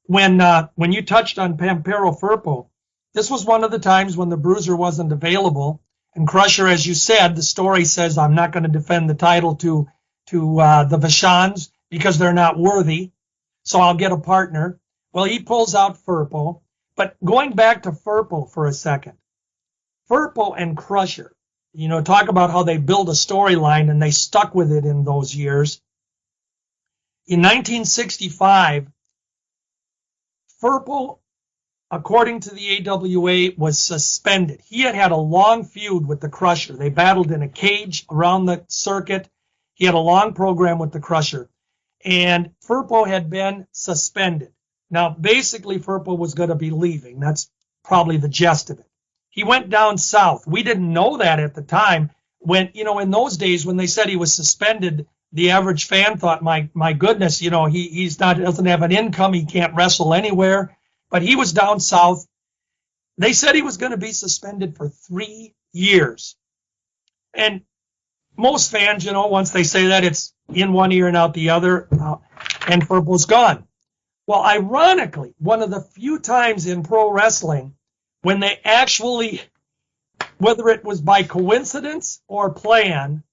Speaker 3: When you touched on Pampero Firpo, this was one of the times when the Bruiser wasn't available. And Crusher, as you said, the story says, I'm not going to defend the title to the Vachons because they're not worthy, so I'll get a partner. Well, he pulls out Firpo. But going back to Firpo for a second, Firpo and Crusher, talk about how they build a storyline and they stuck with it in those years. In 1965, Firpo, according to the AWA, was suspended. He had a long feud with the Crusher. They battled in a cage around the circuit. He had a long program with the Crusher. And Firpo had been suspended. Now, basically, Firpo was going to be leaving. That's probably the gist of it. He went down south. We didn't know that at the time. When, in those days, when they said he was suspended, the average fan thought, my goodness, doesn't have an income. He can't wrestle anywhere. But he was down south. They said he was going to be suspended for 3 years. And most fans, once they say that, it's in one ear and out the other, and Firpo's gone. Well, ironically, one of the few times in pro wrestling when they actually, whether it was by coincidence or plan,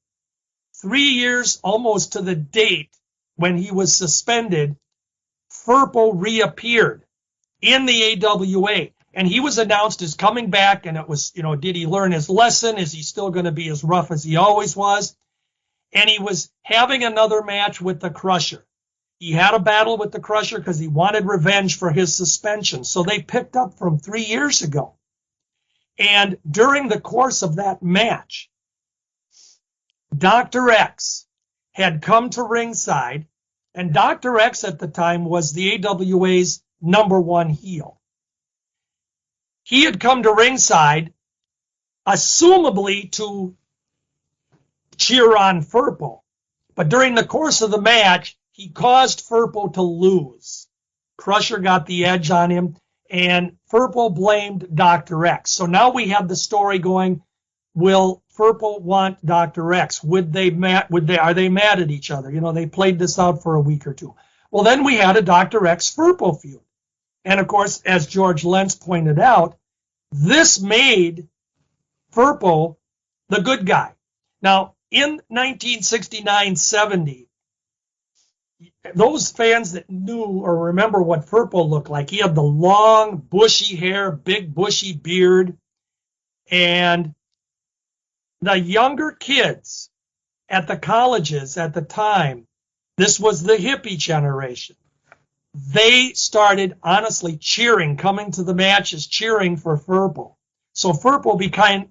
Speaker 3: 3 years almost to the date when he was suspended, Firpo reappeared in the AWA, and he was announced as coming back, and it was, did he learn his lesson? Is he still going to be as rough as he always was? And he was having another match with the Crusher. He had a battle with the Crusher because he wanted revenge for his suspension. So they picked up from 3 years ago. And during the course of that match, Dr. X had come to ringside, and Dr. X at the time was the AWA's #1 heel. He had come to ringside, assumably to cheer on Firpo. But during the course of the match, he caused Firpo to lose. Crusher got the edge on him, and Firpo blamed Dr. X. So now we have the story going, will Firpo want Dr. X? Are they mad at each other? They played this out for a week or two. Well, then we had a Dr. X Firpo feud. And of course, as George Lentz pointed out, this made Firpo the good guy. Now, in 1969-70, those fans that knew or remember what Firpo looked like, he had the long, bushy hair, big, bushy beard, and the younger kids at the colleges at the time, this was the hippie generation. They started honestly cheering, coming to the matches, cheering for Firpo. So Firpo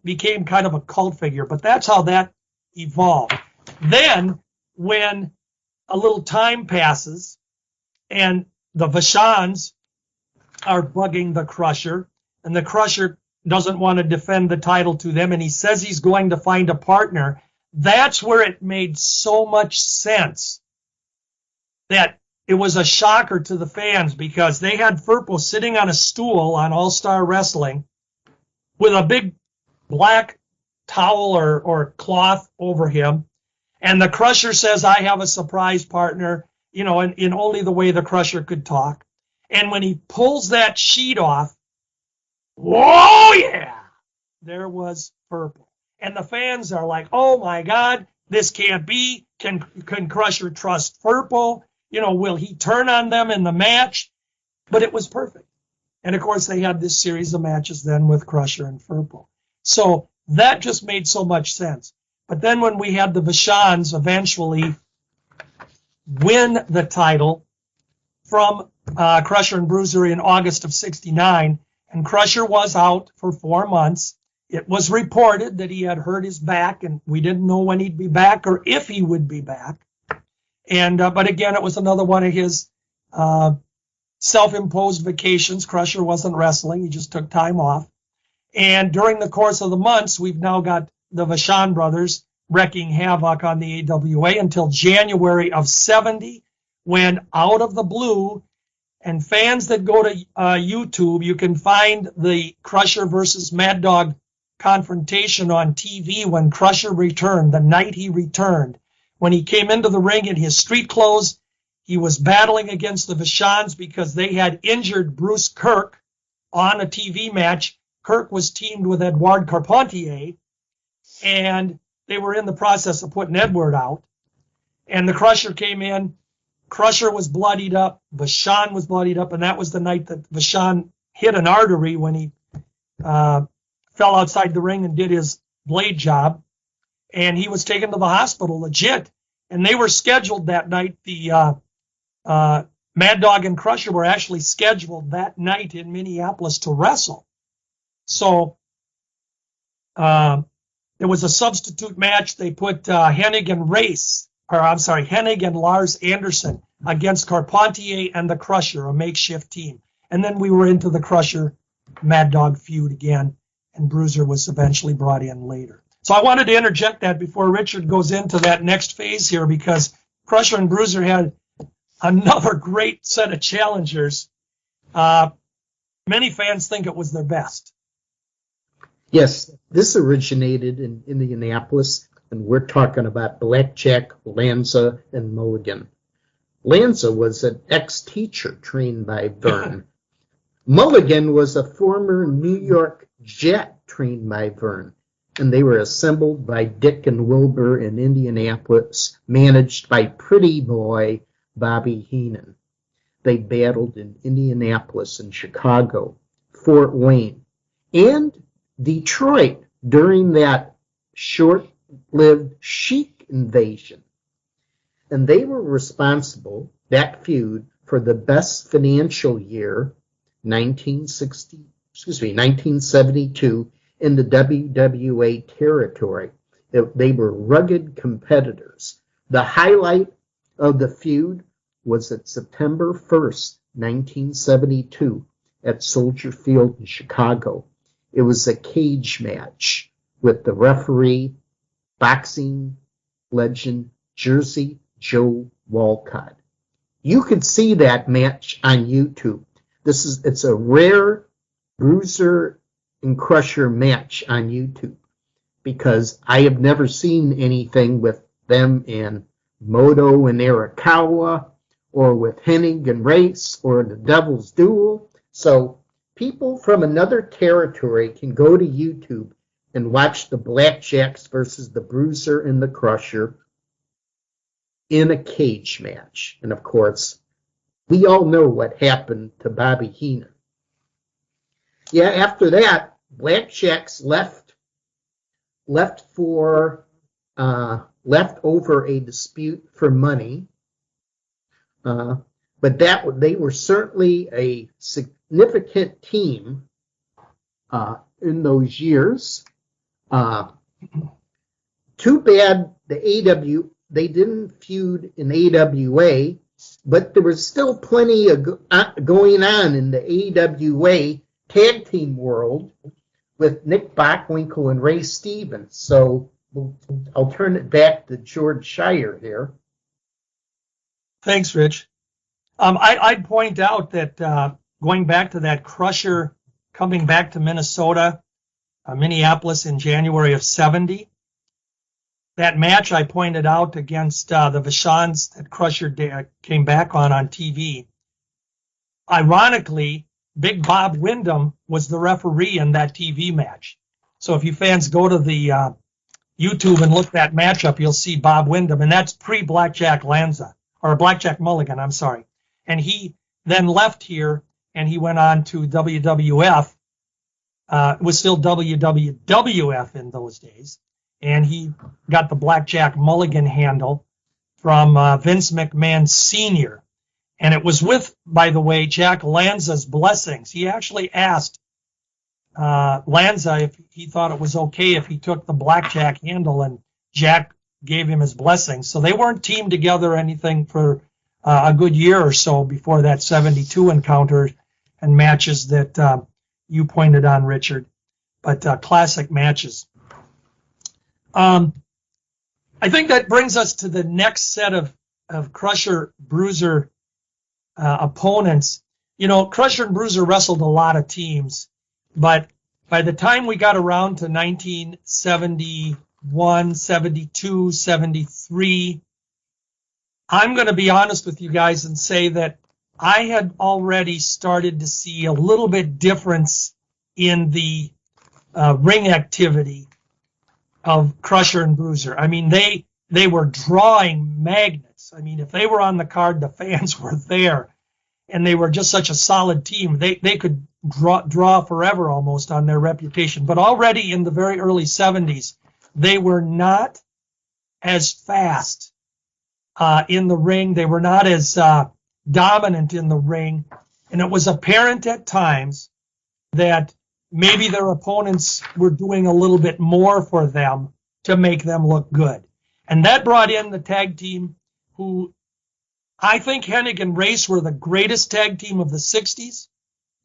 Speaker 3: became kind of a cult figure, but that's how that evolved. Then, when a little time passes and the Vachons are bugging the Crusher, and the Crusher doesn't want to defend the title to them, and he says he's going to find a partner, that's where it made so much sense that it was a shocker to the fans, because they had Firpo sitting on a stool on All-Star Wrestling with a big black towel or cloth over him. And the Crusher says, I have a surprise partner, in only the way the Crusher could talk. And when he pulls that sheet off, whoa, yeah, there was Firpo. And the fans are like, oh my God, this can't be. Can Crusher trust Firpo? Will he turn on them in the match? But it was perfect. And of course, they had this series of matches then with Crusher and Firpo. So that just made so much sense. But then when we had the Vachons eventually win the title from Crusher and Bruiser in August of '69, and Crusher was out for 4 months. It was reported that he had hurt his back, and we didn't know when he'd be back or if he would be back. And but again, it was another one of his self-imposed vacations. Crusher wasn't wrestling; he just took time off. And during the course of the months, we've now got the Vachon brothers wreaking havoc on the AWA until January of '70, when out of the blue, and fans that go to YouTube, you can find the Crusher versus Mad Dog confrontation on TV when Crusher returned, the night he returned. When he came into the ring in his street clothes, he was battling against the Vachons because they had injured Bruce Kirk on a TV match. Kirk was teamed with Edouard Carpentier, and they were in the process of putting Edward out. And the Crusher came in. Crusher was bloodied up. Vachon was bloodied up, and that was the night that Vachon hit an artery when he fell outside the ring and did his blade job. And he was taken to the hospital, legit. And they were scheduled that night. The Mad Dog and Crusher were actually scheduled that night in Minneapolis to wrestle. So there was a substitute match. They put Hennig and Lars Anderson against Carpentier and the Crusher, a makeshift team. And then we were into the Crusher Mad Dog feud again, and Bruiser was eventually brought in later. So I wanted to interject that before Richard goes into that next phase here, because Crusher and Bruiser had another great set of challengers. Many fans think it was their best.
Speaker 2: Yes, this originated in Indianapolis, and we're talking about Blackjack, Lanza, and Mulligan. Lanza was an ex-teacher trained by Vern. Mulligan was a former New York Jet trained by Vern, and they were assembled by Dick and Wilbur in Indianapolis, managed by Pretty Boy Bobby Heenan. They battled in Indianapolis and Chicago, Fort Wayne, and Detroit during that short-lived Sheik invasion. And they were responsible, that feud, for the best financial year, 1972, in the WWA territory. They were rugged competitors. The highlight of the feud was at September 1st, 1972, at Soldier Field in Chicago. It was a cage match with the referee, boxing legend Jersey Joe Walcott. You could see that match on YouTube. It's a rare Bruiser and Crusher match on YouTube, because I have never seen anything with them in Moto and Arakawa, or with Hennig and Race, or the Devil's Duel. So people from another territory can go to YouTube and watch the Blackjacks versus the Bruiser and the Crusher in a cage match. And of course, we all know what happened to Bobby Heenan. Yeah, after that, Blackjacks left over a dispute for money. But they were certainly a significant team in those years. Too bad they didn't feud in AWA, but there was still plenty of going on in the AWA tag team world with Nick Bockwinkel and Ray Stevens. So I'll turn it back to George Schire here.
Speaker 3: Thanks, Rich. I'd point out that going back to that Crusher coming back to Minnesota, Minneapolis in January of '70, that match I pointed out against the Vachons that Crusher came back on TV. Ironically, Big Bob Windham was the referee in that TV match. So if you fans go to the YouTube and look that match up, you'll see Bob Windham, and that's pre-Blackjack Lanza, or Blackjack Mulligan, I'm sorry. And he then left here, and he went on to WWF. It was still WWF in those days, and he got the Blackjack Mulligan handle from Vince McMahon Sr., and it was with, by the way, Jack Lanza's blessings. He actually asked Lanza if he thought it was okay if he took the Blackjack handle, and Jack gave him his blessings. So they weren't teamed together or anything for a good year or so before that 72 encounter and matches that you pointed on, Richard. But classic matches. I think that brings us to the next set of Crusher Bruiser opponents. You know, Crusher and Bruiser wrestled a lot of teams, but by the time we got around to 1971, 72, 73, I'm going to be honest with you guys and say that I had already started to see a little bit difference in the ring activity of Crusher and Bruiser. I mean, they were drawing magnets. I mean, if they were on the card, the fans were there, and they were just such a solid team. They could draw forever almost on their reputation. But already in the very early 70s, they were not as fast in the ring. They were not as dominant in the ring. And it was apparent at times that maybe their opponents were doing a little bit more for them to make them look good. And that brought in the tag team who I think Hennig and Race were the greatest tag team of the 60s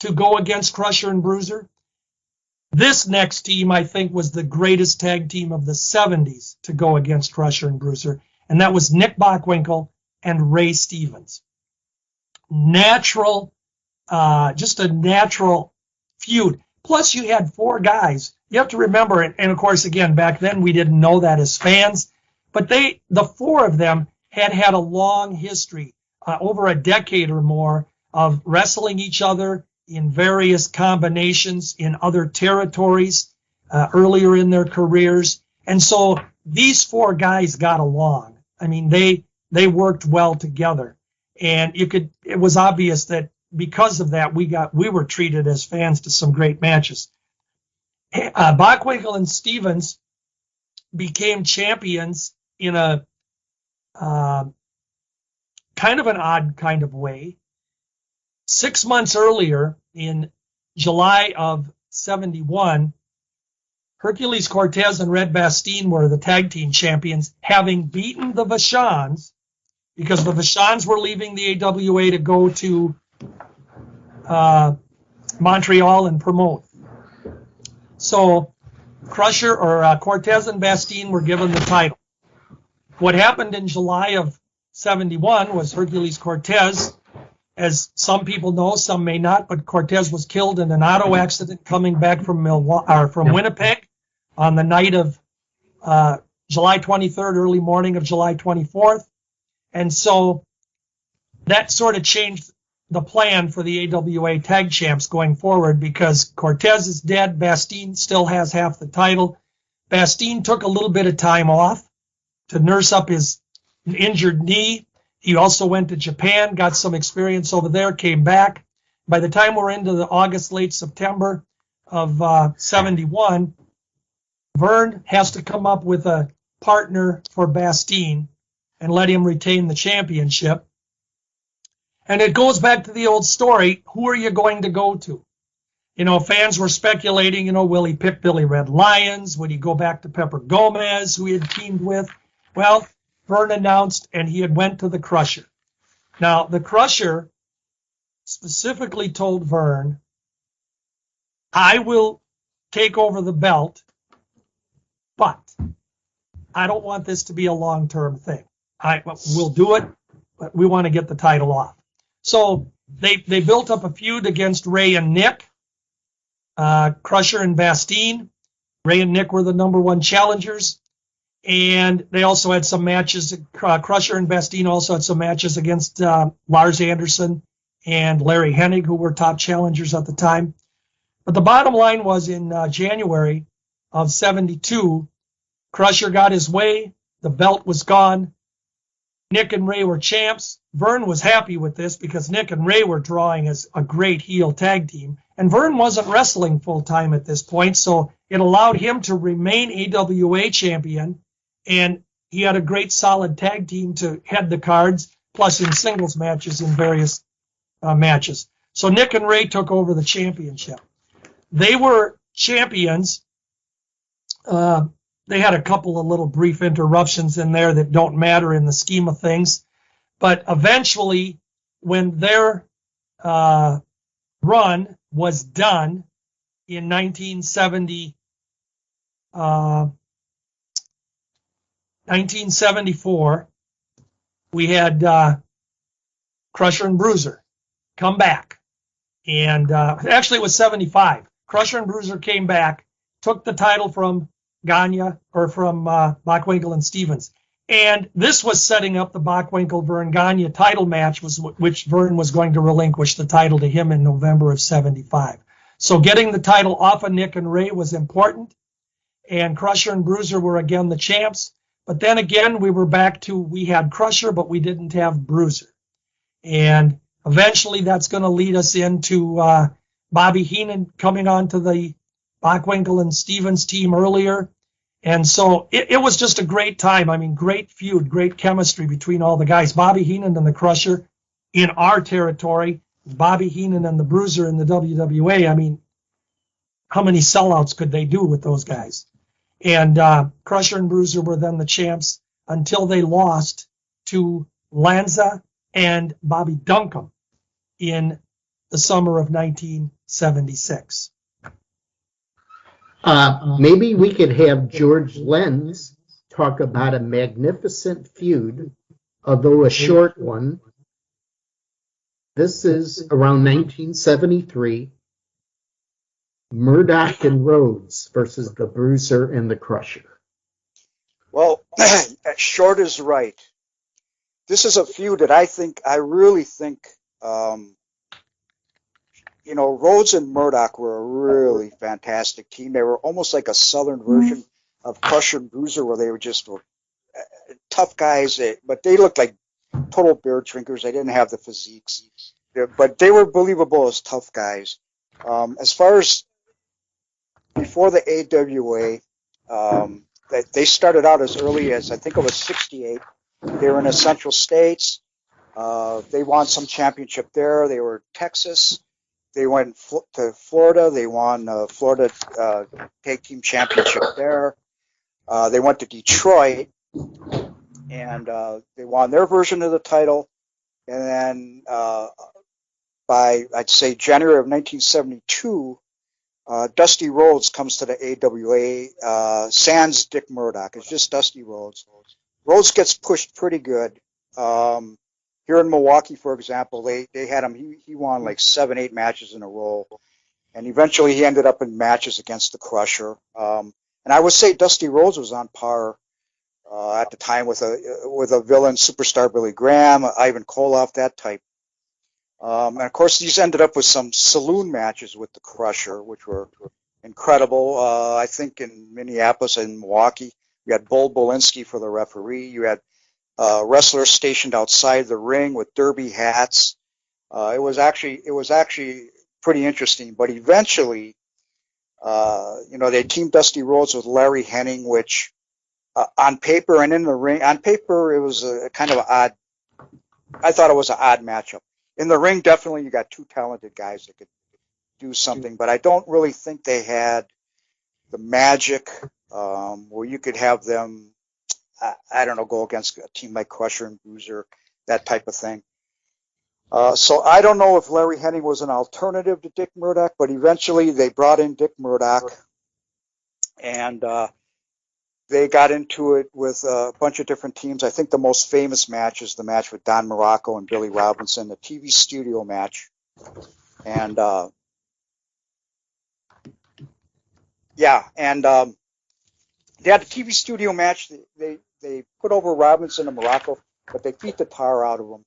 Speaker 3: to go against Crusher and Bruiser. This next team, I think, was the greatest tag team of the 70s to go against Crusher and Bruiser, and that was Nick Bockwinkel and Ray Stevens. Just a natural feud. Plus, you had four guys. You have to remember, and of course, again, back then we didn't know that as fans, but the four of them had a long history, over a decade or more, of wrestling each other in various combinations in other territories earlier in their careers. And so these four guys got along. I mean, they worked well together. And it was obvious that because of that, we were treated as fans to some great matches. Bockwinkel and Stevens became champions in a kind of an odd kind of way. 6 months earlier, in July of 71, Hercules Cortez and Red Bastien were the tag team champions, having beaten the Vachons, because the Vachons were leaving the AWA to go to Montreal and promote. So Cortez and Bastien were given the title. What happened in July of 71 was Hercules Cortez, as some people know, some may not, but Cortez was killed in an auto accident coming back from Winnipeg on the night of July 23rd, early morning of July 24th. And so that sort of changed the plan for the AWA tag champs going forward, because Cortez is dead. Bastien still has half the title. Bastien took a little bit of time off to nurse up his injured knee. He also went to Japan, got some experience over there, came back. By the time we're into the August, late September of 71, Vern has to come up with a partner for Bastien and let him retain the championship. And it goes back to the old story, who are you going to go to? You know, fans were speculating, will he pick Billy Red Lions? Would he go back to Pepper Gomez, who he had teamed with? Well, Vern announced, and he had went to the Crusher. Now, the Crusher specifically told Vern, I will take over the belt, but I don't want this to be a long-term thing. We'll do it, but we want to get the title off. So they built up a feud against Ray and Nick, Crusher and Bastien. Ray and Nick were the number one challengers. And they also had some matches. Crusher and Bastien also had some matches against Lars Anderson and Larry Hennig, who were top challengers at the time. But the bottom line was, in January of 72, Crusher got his way. The belt was gone. Nick and Ray were champs. Vern was happy with this because Nick and Ray were drawing as a great heel tag team. And Vern wasn't wrestling full-time at this point, so it allowed him to remain AWA champion. And he had a great solid tag team to head the cards, plus in singles matches in various matches. So Nick and Ray took over the championship. They were champions. They had a couple of little brief interruptions in there that don't matter in the scheme of things. But eventually, when their run was done in 1974, we had Crusher and Bruiser come back. And actually, it was 75. Crusher and Bruiser came back, took the title from Gagne, or from Bockwinkel and Stevens. And this was setting up the Bockwinkel-Vern Gagne title match, which Vern was going to relinquish the title to him in November of 75. So getting the title off of Nick and Ray was important, and Crusher and Bruiser were again the champs. But then again, we had Crusher, but we didn't have Bruiser. And eventually that's going to lead us into Bobby Heenan coming onto the Bockwinkel and Stevens team earlier. And so it was just a great time. I mean, great feud, great chemistry between all the guys. Bobby Heenan and the Crusher in our territory, Bobby Heenan and the Bruiser in the WWA. I mean, how many sellouts could they do with those guys? And Crusher and Bruiser were then the champs until they lost to Lanza and Bobby Duncombe in the summer of 1976.
Speaker 2: Maybe we could have George Lentz talk about a magnificent feud, although a short one. This is around 1973. Murdoch and Rhodes versus the Bruiser and the Crusher.
Speaker 4: Well, short is right. This is a feud that I really think, Rhodes and Murdoch were a really fantastic team. They were almost like a southern version of Crusher and Bruiser, where they were just tough guys, but they looked like total beer drinkers. They didn't have the physiques, but they were believable as tough guys. As far as before the AWA, they started out as early as, I think it was 68. They were in the Central States. They won some championship there. They were in Texas. They went to Florida. They won Florida Tag Team Championship there. They went to Detroit, and they won their version of the title. And then by, I'd say, January of 1972, Dusty Rhodes comes to the AWA, sans Dick Murdoch. It's just Dusty Rhodes. Rhodes gets pushed pretty good. Here in Milwaukee, for example, they had him. He won like 7-8 matches in a row, and eventually he ended up in matches against the Crusher. And I would say Dusty Rhodes was on par at the time with a villain superstar, Billy Graham, Ivan Koloff, that type. And of course, these ended up with some saloon matches with the Crusher, which were incredible. I think in Minneapolis and Milwaukee, you had Bull Bolinski for the referee. You had wrestlers stationed outside the ring with derby hats. It was actually pretty interesting. But eventually, they teamed Dusty Rhodes with Larry Henning, which on paper and in the ring, on paper it was a kind of odd. I thought it was an odd matchup. In the ring, definitely you got two talented guys that could do something, but I don't really think they had the magic where you could have them, I don't know, go against a team like Crusher and Bruiser, that type of thing. So I don't know if Larry Henning was an alternative to Dick Murdoch, but eventually they brought in Dick Murdoch, and they got into it with a bunch of different teams. I think the most famous match is the match with Don Morocco and Billy Robinson, the TV studio match. And, they had the TV studio match. They put over Robinson and Morocco, but they beat the tar out of them.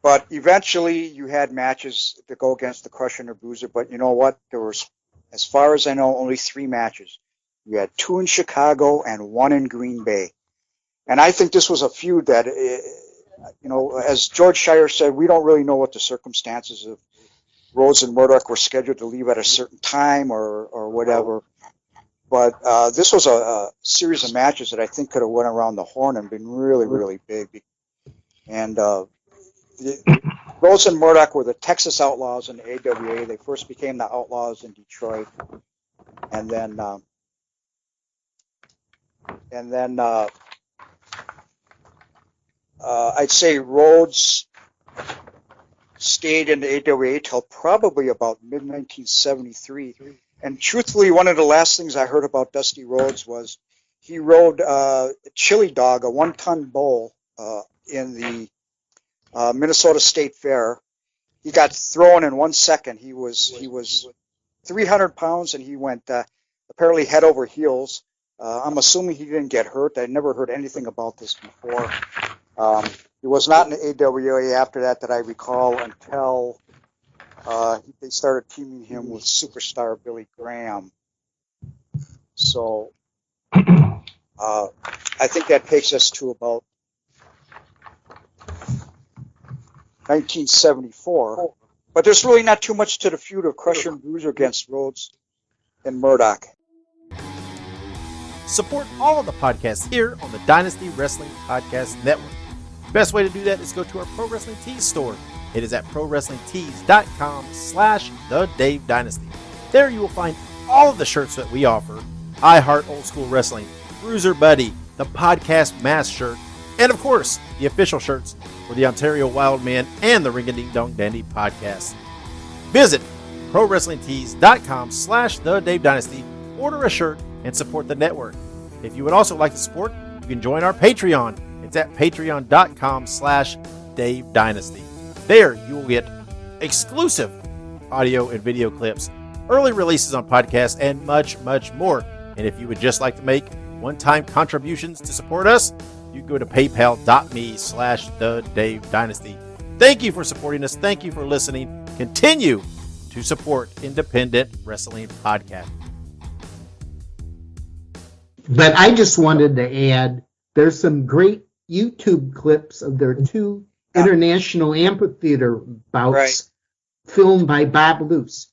Speaker 4: But eventually you had matches to go against the Crusher and the Bruiser. But you know what? There was, as far as I know, only 3 matches. You had 2 in Chicago and 1 in Green Bay. And I think this was a feud that, as George Schire said, we don't really know what the circumstances of Rhodes and Murdoch were scheduled to leave at a certain time or whatever. But this was a series of matches that I think could have went around the horn and been really, really big. And Rhodes and Murdoch were the Texas Outlaws in the AWA. They first became the Outlaws in Detroit. And then I'd say Rhodes stayed in the AWA till probably about mid-1973. And truthfully, one of the last things I heard about Dusty Rhodes was he rode a chili dog, a 1-ton bull, in the Minnesota State Fair. He got thrown in 1 second. He was 300 pounds, and he went apparently head over heels. I'm assuming he didn't get hurt. I never heard anything about this before. He was not in the AWA after that I recall until they started teaming him with superstar Billy Graham. So I think that takes us to about 1974. But there's really not too much to the feud of Crusher and Bruiser against Rhodes and Murdoch.
Speaker 1: Support all of the podcasts here on the Dynasty Wrestling Podcast Network. Best way to do that is go to our Pro Wrestling Tees store. It is at ProWrestlingTees.com/TheDaveDynasty. There you will find all of the shirts that we offer. I Heart Old School Wrestling, Bruiser Buddy, the Podcast Mask shirt, and of course, the official shirts for the Ontario Wildman and the Ring a Ding Dong Dandy podcast. Visit ProWrestlingTees.com/TheDaveDynasty, order a shirt, and support the network. If you would also like to support, you can join our Patreon. It's at patreon.com/DaveDynasty. There you will get exclusive audio and video clips, early releases on podcasts, and much, much more. And if you would just like to make one-time contributions to support us, you can go to paypal.me/TheDaveDynasty. Thank you for supporting us. Thank you for listening. Continue to support independent wrestling podcast.
Speaker 2: But I just wanted to add, there's some great YouTube clips of their 2 international amphitheater bouts filmed by Bob Luce.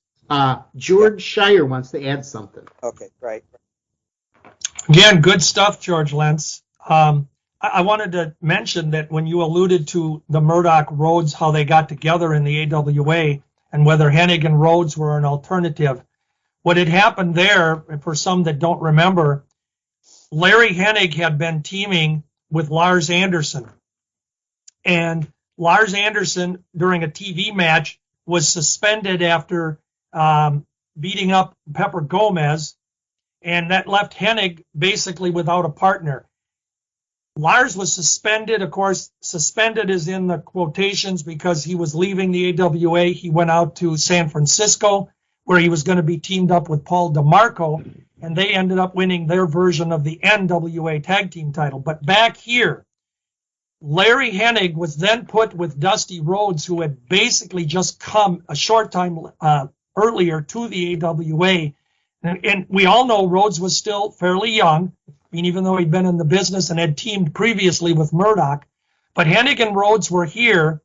Speaker 2: George Schire wants to add something.
Speaker 4: Okay, right.
Speaker 3: Again, good stuff, George Lentz. I wanted to mention that when you alluded to the Murdoch Rhodes, how they got together in the AWA, and whether Hennig and Rhodes were an alternative, what had happened there, for some that don't remember, Larry Hennig had been teaming with Lars Anderson. And Lars Anderson, during a TV match, was suspended after beating up Pepper Gomez, and that left Hennig basically without a partner. Lars was suspended. Of course, suspended is in the quotations because he was leaving the AWA. He went out to San Francisco, where he was going to be teamed up with Paul DeMarco, and they ended up winning their version of the NWA tag team title. But back here, Larry Hennig was then put with Dusty Rhodes, who had basically just come a short time earlier to the AWA. And we all know Rhodes was still fairly young, I mean, even though he'd been in the business and had teamed previously with Murdoch. But Hennig and Rhodes were here,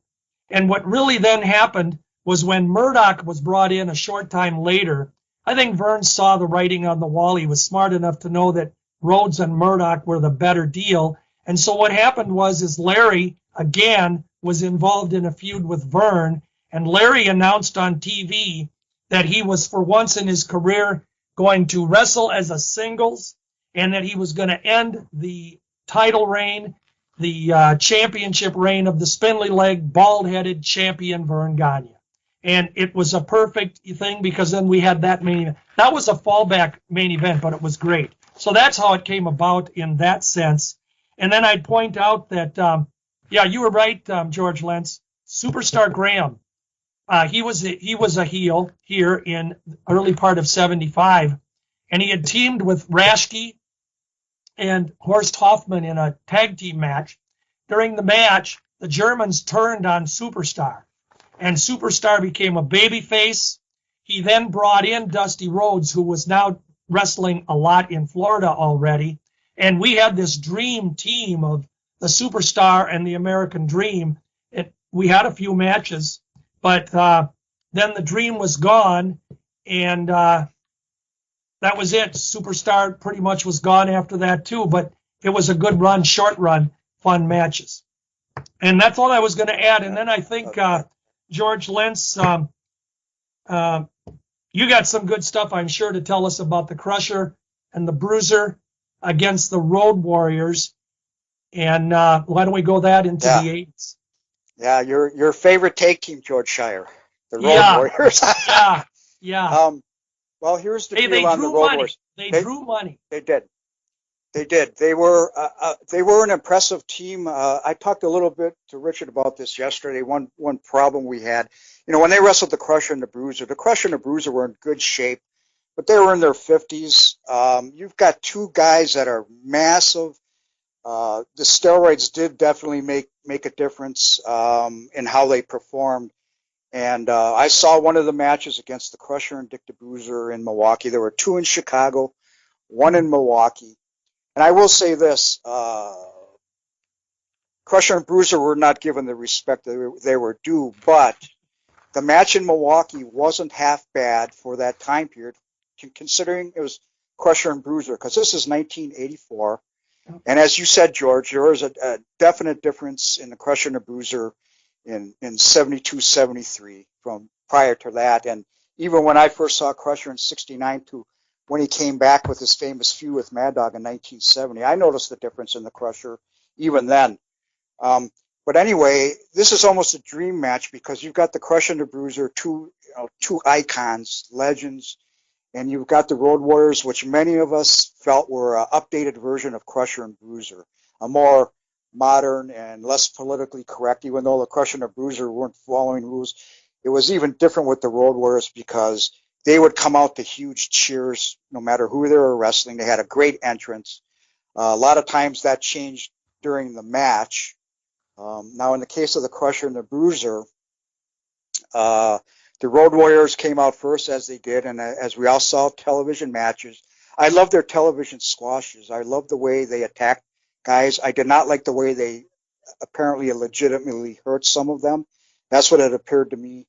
Speaker 3: and what really then happened was when Murdoch was brought in a short time later, I think Vern saw the writing on the wall. He was smart enough to know that Rhodes and Murdoch were the better deal. And so what happened was Larry, again, was involved in a feud with Vern, and Larry announced on TV that he was, for once in his career, going to wrestle as a singles, and that he was going to end the title reign, the championship reign of the spindly leg, bald-headed champion Vern Gagne. And it was a perfect thing because then we had that main event. That was a fallback main event, but it was great. So that's how it came about in that sense. And then I'd point out that, you were right, George Lentz. Superstar Graham, he was a heel here in early part of 75, and he had teamed with Raschke and Horst Hoffman in a tag team match. During the match, the Germans turned on Superstar, and Superstar became a babyface. He then brought in Dusty Rhodes, who was now wrestling a lot in Florida already. And we had this dream team of the Superstar and the American Dream. We had a few matches, but then the dream was gone, and that was it. Superstar pretty much was gone after that too, but it was a good run, short run, fun matches. And that's all I was going to add. And then I think George Lentz, you got some good stuff, I'm sure, to tell us about the Crusher and the Bruiser against the Road Warriors. And why don't we go that into the 80s?
Speaker 4: Yeah, your favorite tag team, George Schire, the Road Warriors.
Speaker 3: Yeah.
Speaker 4: Well, here's the deal on the Road Warriors.
Speaker 3: They drew money.
Speaker 4: They did. They were an impressive team. I talked a little bit to Richard about this yesterday. One problem we had, when they wrestled the Crusher and the Bruiser were in good shape, but they were in their 50s. You've got two guys that are massive. The steroids did definitely make a difference in how they performed. And I saw one of the matches against the Crusher and Dick the Bruiser in Milwaukee. There were two in Chicago, one in Milwaukee. And I will say this, Crusher and Bruiser were not given the respect that they were due, but the match in Milwaukee wasn't half bad for that time period, considering it was Crusher and Bruiser, because this is 1984. And as you said, George, there was a definite difference in the Crusher and the Bruiser in 72, 73 from prior to that. And even when I first saw Crusher in 69 to when he came back with his famous feud with Mad Dog in 1970, I noticed the difference in the Crusher even then. But anyway, this is almost a dream match because you've got the Crusher and the Bruiser, two icons, legends, and you've got the Road Warriors, which many of us felt were an updated version of Crusher and Bruiser, a more modern and less politically correct, even though the Crusher and the Bruiser weren't following rules. It was even different with the Road Warriors because they would come out to huge cheers no matter who they were wrestling. They had a great entrance. A lot of times that changed during the match. Now, in the case of the Crusher and the Bruiser, the Road Warriors came out first, as they did, and as we all saw television matches, I love their television squashes. I love the way they attacked guys. I did not like the way they apparently legitimately hurt some of them. That's what it appeared to me.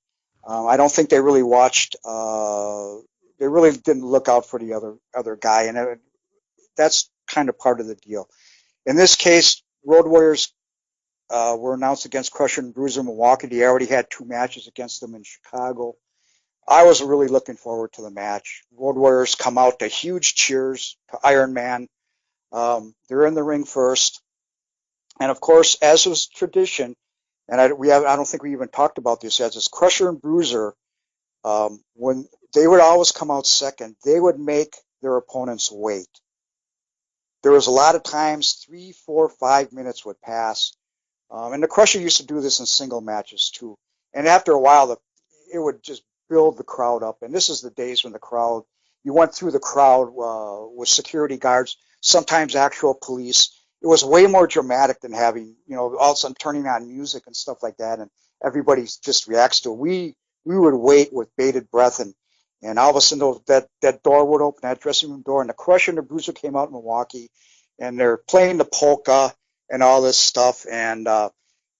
Speaker 4: I don't think they really watched. They really didn't look out for the other guy, and that's kind of part of the deal. In this case, Road Warriors were announced against Crusher and Bruiser in Milwaukee. They already had two matches against them in Chicago. I was really looking forward to the match. Road Warriors come out to huge cheers to Iron Man. They're in the ring first, and of course, as was tradition. And I don't think we even talked about this yet. As Crusher and Bruiser, when they would always come out second, they would make their opponents wait. There was a lot of times 3, 4, 5 minutes would pass. And the Crusher used to do this in single matches too. And after a while, it would just build the crowd up. And this is the days when you went through the crowd with security guards, sometimes actual police. It was way more dramatic than having, all of a sudden turning on music and stuff like that, and everybody just reacts to it. We would wait with bated breath, and all of a sudden that door would open, that dressing room door, and the Crusher and the Bruiser came out in Milwaukee, and they're playing the polka and all this stuff, and the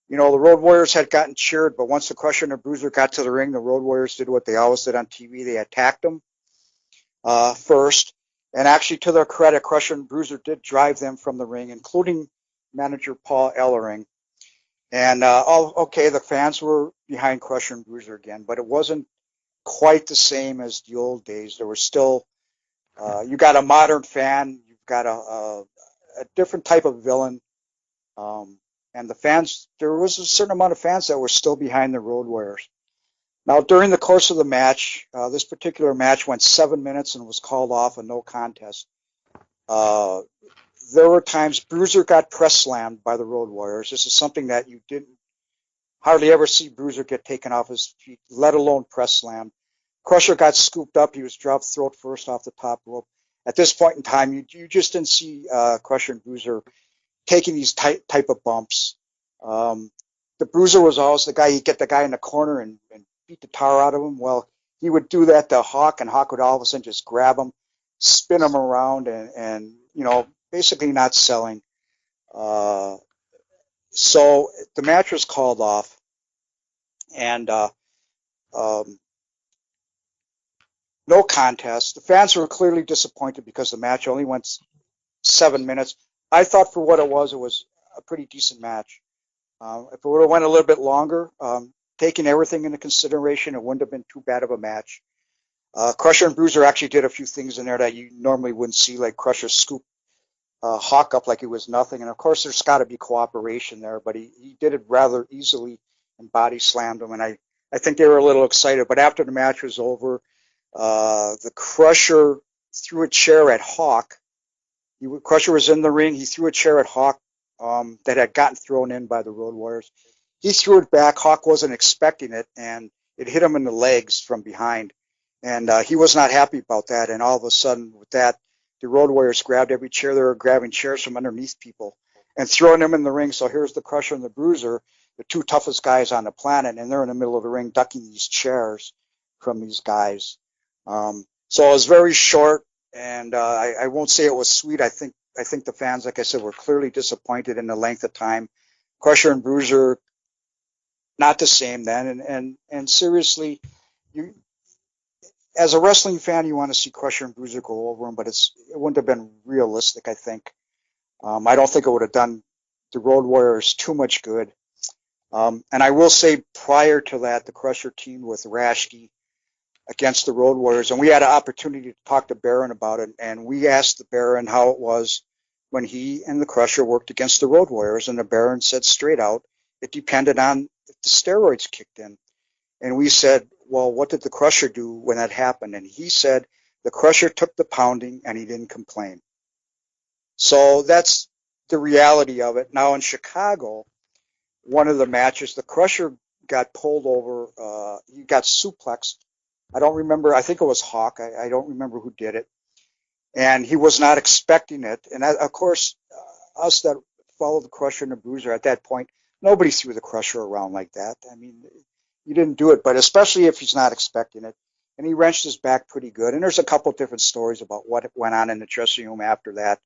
Speaker 4: Road Warriors had gotten cheered, but once the Crusher and the Bruiser got to the ring, the Road Warriors did what they always did on TV. They attacked them first. And actually, to their credit, Crusher and Bruiser did drive them from the ring, including manager Paul Ellering. And, the fans were behind Crusher and Bruiser again, but it wasn't quite the same as the old days. There was still, you got a modern fan, you've got a different type of villain. And the fans, there was a certain amount of fans that were still behind the Road Warriors. Now, during the course of the match, this particular match went 7 minutes and was called off a no contest. There were times Bruiser got press slammed by the Road Warriors. This is something that you didn't hardly ever see Bruiser get taken off his feet, let alone press slammed. Crusher got scooped up. He was dropped throat first off the top rope. At this point in time, you just didn't see Crusher and Bruiser taking these type of bumps. The Bruiser was always the guy, he'd get the guy in the corner and beat the tar out of him. Well, he would do that to Hawk, and Hawk would all of a sudden just grab him, spin them around and basically not selling. So the match was called off, and no contest. The fans were clearly disappointed because the match only went 7 minutes. I thought for what it was a pretty decent match. If it would have went a little bit longer, taking everything into consideration, it wouldn't have been too bad of a match. Crusher and Bruiser actually did a few things in there that you normally wouldn't see, like Crusher scoop Hawk up like it was nothing. And, of course, there's got to be cooperation there, but he did it rather easily and body slammed him. And I think they were a little excited. But after the match was over, the Crusher threw a chair at Hawk. Crusher was in the ring. He threw a chair at Hawk that had gotten thrown in by the Road Warriors. He threw it back. Hawk wasn't expecting it, and it hit him in the legs from behind. And he was not happy about that. And all of a sudden, with that, the Road Warriors grabbed every chair. They were grabbing chairs from underneath people and throwing them in the ring. So here's the Crusher and the Bruiser, the two toughest guys on the planet, and they're in the middle of the ring ducking these chairs from these guys. So it was very short, and I won't say it was sweet. I think the fans, like I said, were clearly disappointed in the length of time. Crusher and Bruiser, not the same then. And seriously, as a wrestling fan, you want to see Crusher and Bruiser go over him, but it wouldn't have been realistic, I think. I don't think it would have done the Road Warriors too much good. And I will say prior to that, the Crusher teamed with Rashke against the Road Warriors, and we had an opportunity to talk to Baron about it, and we asked the Baron how it was when he and the Crusher worked against the Road Warriors, and the Baron said straight out, it depended on if the steroids kicked in. And we said, well, what did the Crusher do when that happened? And he said the Crusher took the pounding and he didn't complain. So that's the reality of it. Now in Chicago, one of the matches, the Crusher got pulled over. He got suplexed. I don't remember. I think it was Hawk. I don't remember who did it. And he was not expecting it. And of course, us that followed the Crusher and the Bruiser at that point, nobody threw the Crusher around like that. I mean, you didn't do it, but especially if he's not expecting it. And he wrenched his back pretty good. And there's a couple different stories about what went on in the dressing room after that.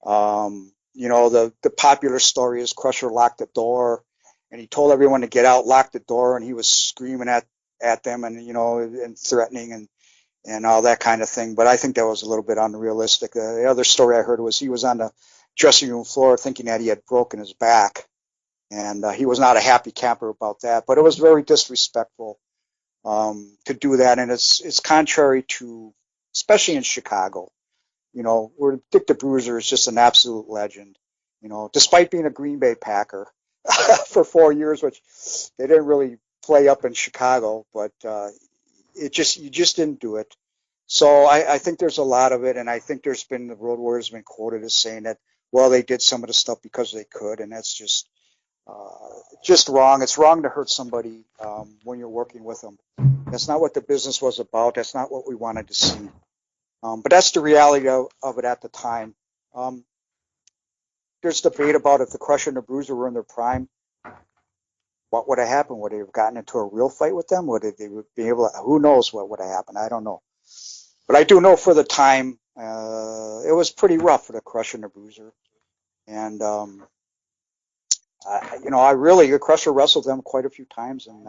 Speaker 4: The popular story is Crusher locked the door, and he told everyone to get out, lock the door, and he was screaming at them and, and threatening and all that kind of thing. But I think that was a little bit unrealistic. The other story I heard was he was on the dressing room floor thinking that he had broken his back. And he was not a happy camper about that. But it was very disrespectful to do that. And it's contrary to, especially in Chicago, where Dick the Bruiser is just an absolute legend. Despite being a Green Bay Packer for 4 years, which they didn't really play up in Chicago, but you just didn't do it. So I think there's a lot of it, and I think the Road Warriors have been quoted as saying that, well, they did some of the stuff because they could, and that's just wrong. It's wrong to hurt somebody when you're working with them. That's not what the business was about. That's not what we wanted to see. But that's the reality of it at the time. There's debate about if the Crusher and the Bruiser were in their prime. What would have happened? Would they have gotten into a real fight with them? Would they be able to? Who knows what would have happened? I don't know. But I do know for the time, it was pretty rough for the Crusher and the Bruiser. And, the Crusher wrestled them quite a few times, and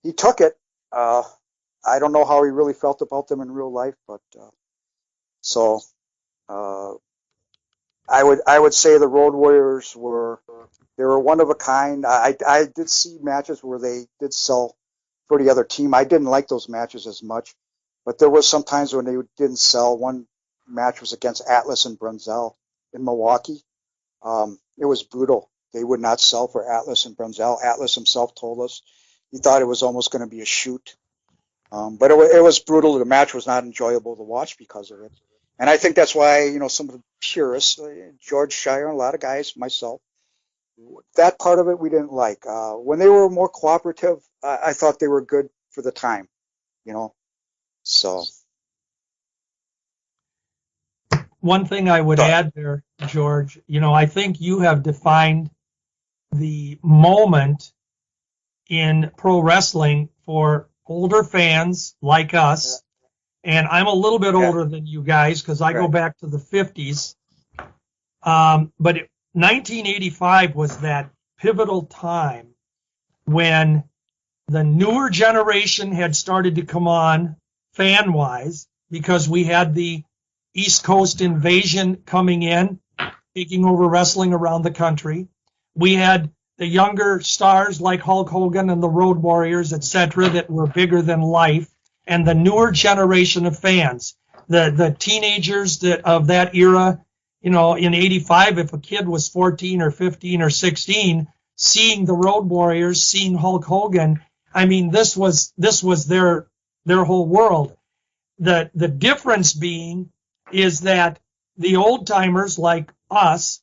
Speaker 4: he took it. I don't know how he really felt about them in real life, but I would say the Road Warriors were one of a kind. I did see matches where they did sell for the other team. I didn't like those matches as much, but there was some times when they didn't sell. One match was against Atlas and Brunzell in Milwaukee. It was brutal. They would not sell for Atlas and Brunzell. Atlas himself told us he thought it was almost going to be a shoot. But it was brutal. The match was not enjoyable to watch because of it. And I think that's why, some of the purists, George Schire, and a lot of guys, myself, that part of it we didn't like. When they were more cooperative, I thought they were good for the time, so.
Speaker 3: One thing I would add there, George, I think you have defined the moment in pro wrestling for older fans like us and I'm a little bit older than you guys because I go back to the 50s. But 1985 was that pivotal time when the newer generation had started to come on fan-wise because we had the East Coast invasion coming in, taking over wrestling around the country. We had the younger stars like Hulk Hogan and the Road Warriors, etc., that were bigger than life, and the newer generation of fans, the teenagers of that era. In 85, if a kid was 14 or 15 or 16, seeing the Road Warriors, seeing Hulk Hogan, I mean, this was their whole world. The difference being is that the old timers like us,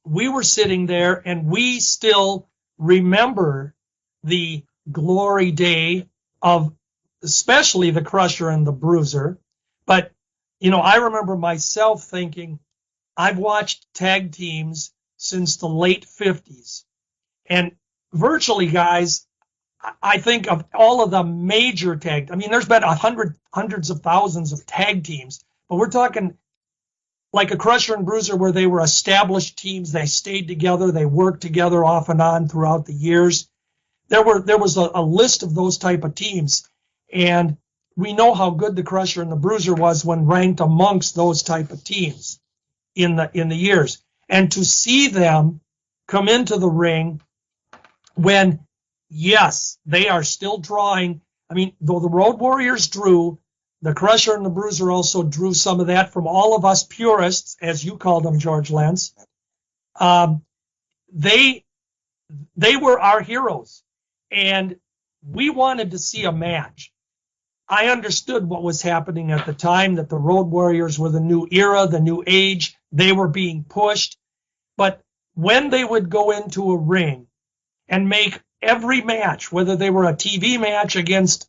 Speaker 3: we were sitting there and we still remember the glory day of especially the Crusher and the Bruiser. But, I remember myself thinking, I've watched tag teams since the late 50s. And virtually, guys, I think of all of the major there's been hundreds of thousands of tag teams, but we're talking like a Crusher and Bruiser where they were established teams. They stayed together. They worked together off and on throughout the years. There was a list of those type of teams. And we know how good the Crusher and the Bruiser was when ranked amongst those type of teams in the years. And to see them come into the ring when, yes, they are still drawing. I mean, though the Road Warriors drew, the Crusher and the Bruiser also drew some of that from all of us purists, as you called them, George Lentz. They were our heroes, and we wanted to see a match. I understood what was happening at the time, that the Road Warriors were the new era, the new age. They were being pushed. But when they would go into a ring and make every match, whether they were a TV match against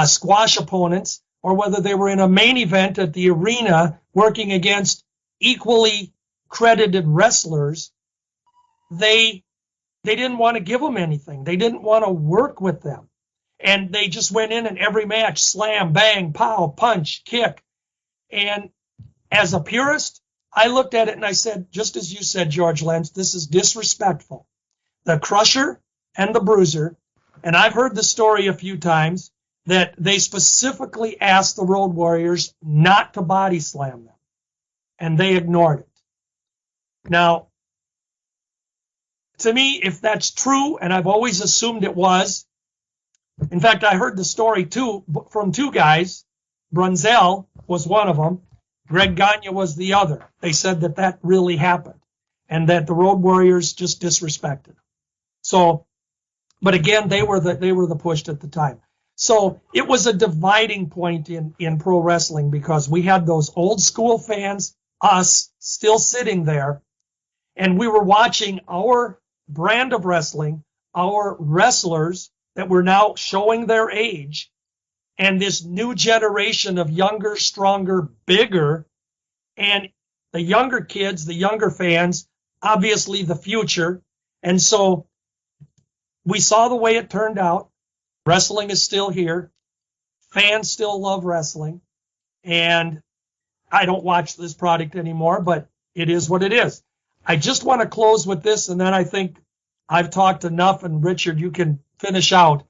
Speaker 3: squash opponents or whether they were in a main event at the arena working against equally credited wrestlers, they didn't want to give them anything. They didn't want to work with them. And they just went in and every match, slam, bang, pow, punch, kick. And as a purist, I looked at it and I said, just as you said, George Lentz, this is disrespectful. The Crusher and the Bruiser, and I've heard the story a few times, that they specifically asked the Road Warriors not to body slam them. And they ignored it. Now, to me, if that's true, and I've always assumed it was, in fact, I heard the story too from two guys. Brunzell was one of them. Greg Gagne was the other. They said that really happened and that the Road Warriors just disrespected. So, but again, they were the pushed at the time. So it was a dividing point in pro wrestling because we had those old school fans, us, still sitting there, and we were watching our brand of wrestling, our wrestlers that were now showing their age, and this new generation of younger, stronger, bigger, and the younger kids, the younger fans, obviously the future. And so we saw the way it turned out. Wrestling is still here. Fans still love wrestling. And I don't watch this product anymore, but it is what it is. I just want to close with this, and then I think I've talked enough, and Richard, you can finish out.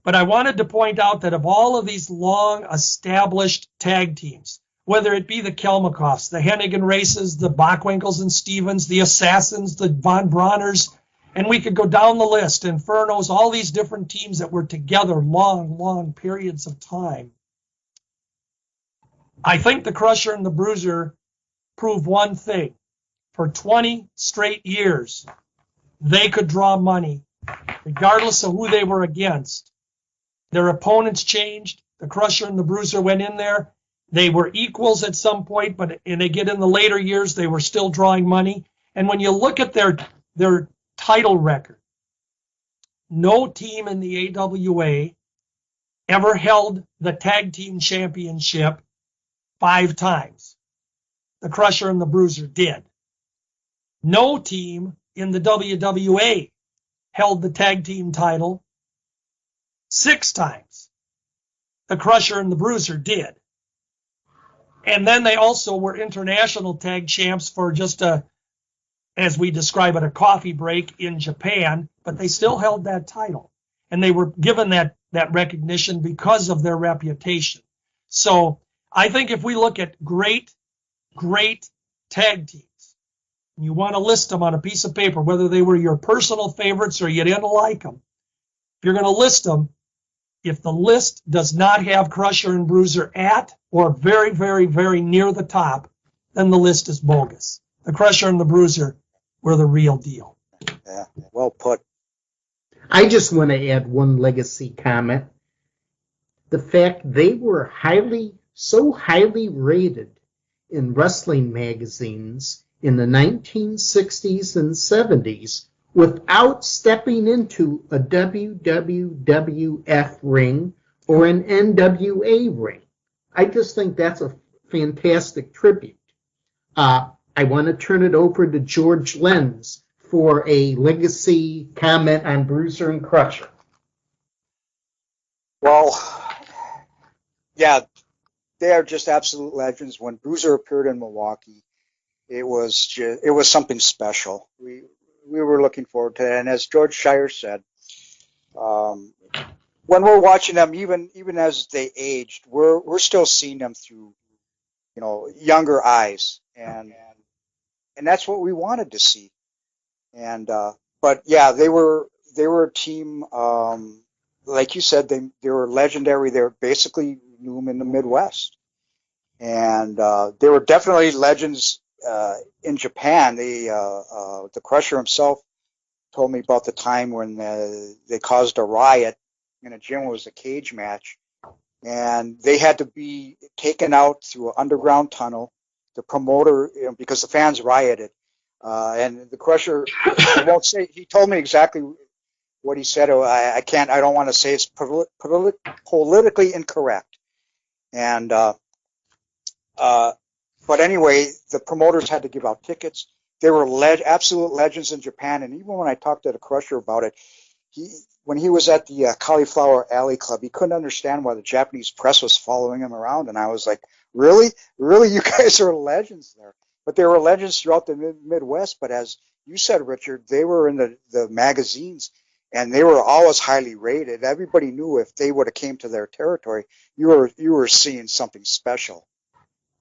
Speaker 3: But I wanted to point out that of all of these long established tag teams, whether it be the Kelmakoffs, the Hennigan Races, the Bockwinkles and Stevens, the Assassins, the Von Brauners, and we could go down the list, Infernos, all these different teams that were together long periods of time. I think the Crusher and the Bruiser prove one thing. For 20 straight years, they could draw money, regardless of who they were against. Their opponents changed. The Crusher and the Bruiser went in there. They were equals at some point, but and they get in the later years, they were still drawing money. And when you look at their title record, no team in the AWA ever held the tag team championship 5 times. The Crusher and the Bruiser did. No team in the WWA held the tag team title 6 times. The Crusher and the Bruiser did. And then they also were international tag champs for just as we describe it, a coffee break in Japan, but they still held that title. And they were given that recognition because of their reputation. So I think if we look at great tag teams, and you want to list them on a piece of paper, whether they were your personal favorites or you didn't like them, if you're going to list them, if the list does not have Crusher and Bruiser at or very, very, very near the top, then the list is bogus. The Crusher and the Bruiser were the real deal.
Speaker 4: Yeah, well put.
Speaker 2: I just want to add one legacy comment. The fact they were so highly rated in wrestling magazines in the 1960s and 70s without stepping into a WWF ring or an NWA ring. I just think that's a fantastic tribute. I want to turn it over to George Lentz for a legacy comment on Bruiser and Crusher.
Speaker 4: Well, yeah, they are just absolute legends. When Bruiser appeared in Milwaukee, it was something special. We were looking forward to that. And as George Schire said, when we're watching them, even as they aged, we're still seeing them through, younger eyes, and that's what we wanted to see. And but yeah, they were a team. Like you said, they were legendary. They were basically knew them in the Midwest, and they were definitely legends in Japan. The Crusher himself told me about the time when they caused a riot in a gym. It was a cage match, and they had to be taken out through an underground tunnel. The promoter, because the fans rioted, and the Crusher, I won't say. He told me exactly what he said. I don't want to say it's politically incorrect, and but anyway, the promoters had to give out tickets. They were absolute legends in Japan, and even when I talked to the Crusher about it, when he was at the Cauliflower Alley Club, he couldn't understand why the Japanese press was following him around, and I was like, really, you guys are legends there. But they were legends throughout the Midwest. But as you said, Richard, they were in the magazines, and they were always highly rated. Everybody knew if they would have came to their territory, you were seeing something special.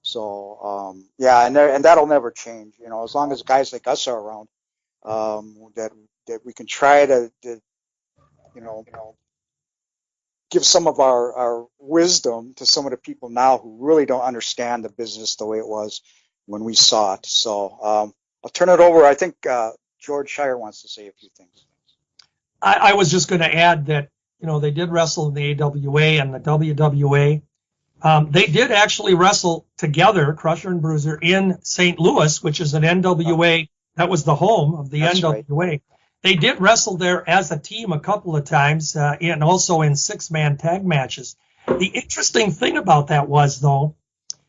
Speaker 4: So yeah, and that'll never change. As long as guys like us are around, that we can try to give some of our wisdom to some of the people now who really don't understand the business the way it was when we saw it. So I'll turn it over. I think George Schire wants to say a few things.
Speaker 3: I was just going to add that, they did wrestle in the AWA and the WWA. They did actually wrestle together, Crusher and Bruiser, in St. Louis, which is an NWA. That was the home of the
Speaker 4: That's
Speaker 3: NWA.
Speaker 4: Right.
Speaker 3: They did wrestle there as a team a couple of times, and also in 6-man tag matches. The interesting thing about that was, though,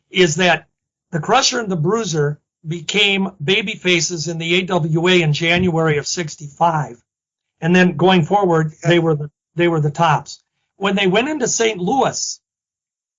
Speaker 3: is that the Crusher and the Bruiser became baby faces in the AWA in January of '65, and then going forward, they were the tops. When they went into St. Louis,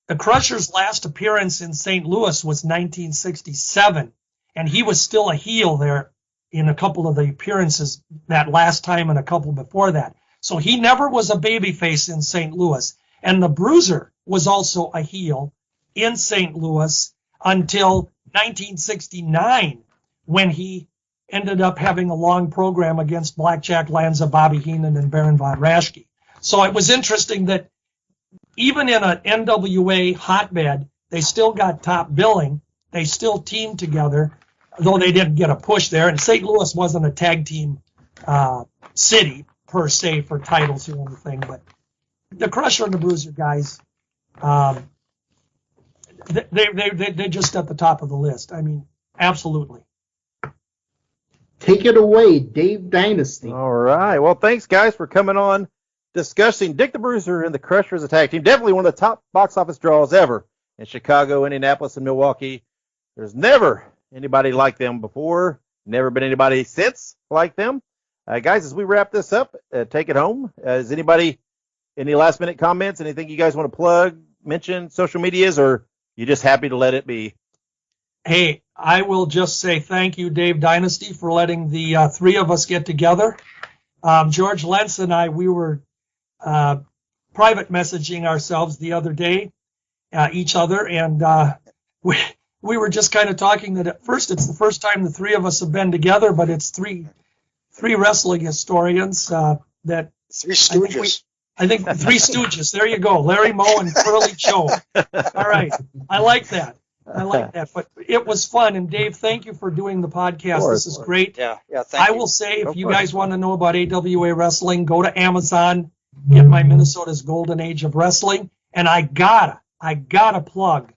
Speaker 3: the Crusher's last appearance in St. Louis was 1967, and he was still a heel there in a couple of the appearances that last time and a couple before that. So he never was a babyface in St. Louis. And the Bruiser was also a heel in St. Louis until 1969, when he ended up having a long program against Blackjack, Lanza, Bobby Heenan, and Baron von Raschke. So it was interesting that even in an NWA hotbed, they still got top billing. They still teamed together, though they didn't get a push there. And St. Louis wasn't a tag team city, per se, for titles or anything. But the Crusher and the Bruiser guys, they're just at the top of the list. I mean, absolutely.
Speaker 2: Take it away, Dave Dynasty.
Speaker 1: All right. Well, thanks, guys, for coming on, discussing Dick the Bruiser and the Crusher as a tag team. Definitely one of the top box office draws ever in Chicago, Indianapolis, and Milwaukee. There's never anybody like them before, never been anybody since like them. Guys, as we wrap this up, take it home. Is anybody, any last-minute comments, anything you guys want to plug, mention, social medias, or you just happy to let it be?
Speaker 3: Hey, I will just say thank you, Dave Dynasty, for letting the three of us get together. George Lentz and I, we were private messaging ourselves the other day, each other, and we were just kind of talking that at first it's the first time the three of us have been together, but it's three wrestling historians that
Speaker 4: Three Stooges.
Speaker 3: I think Three Stooges. There you go. Larry Moe and Curly Joe. All right. I like that. But it was fun. And Dave, thank you for doing the podcast. This is great.
Speaker 4: Yeah. Thank you.
Speaker 3: I will say, if you guys want to know about AWA Wrestling, go to Amazon, get my Minnesota's Golden Age of Wrestling. And I gotta plug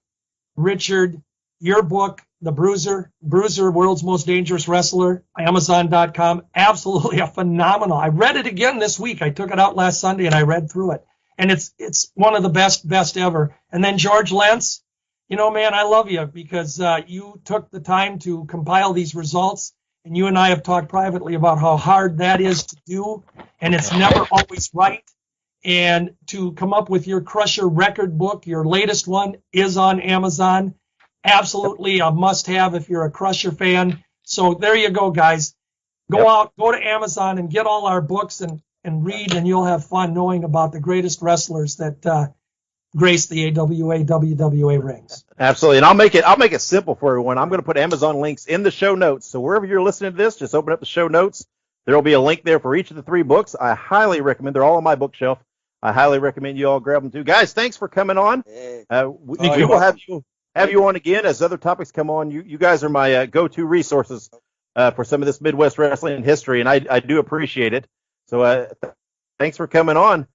Speaker 3: Richard, your book, The Bruiser, World's Most Dangerous Wrestler, Amazon.com. Absolutely a phenomenal. I read it again this week. I took it out last Sunday and I read through it. And it's one of the best ever. And then George Lentz, man, I love you because you took the time to compile these results. And you and I have talked privately about how hard that is to do. And it's never always right. And to come up with your Crusher record book, your latest one is on Amazon. Absolutely a must-have if you're a Crusher fan. So there you go, guys. Go to Amazon and get all our books and read, and you'll have fun knowing about the greatest wrestlers that grace the AWA, WWA rings.
Speaker 1: Absolutely, and I'll make it simple for everyone. I'm going to put Amazon links in the show notes. So wherever you're listening to this, just open up the show notes. There will be a link there for each of the three books. I highly recommend. They're all on my bookshelf. I highly recommend you all grab them too. Guys, thanks for coming on. We will have you on again as other topics come on. You guys are my go-to resources for some of this Midwest wrestling history, and I do appreciate it. So thanks for coming on.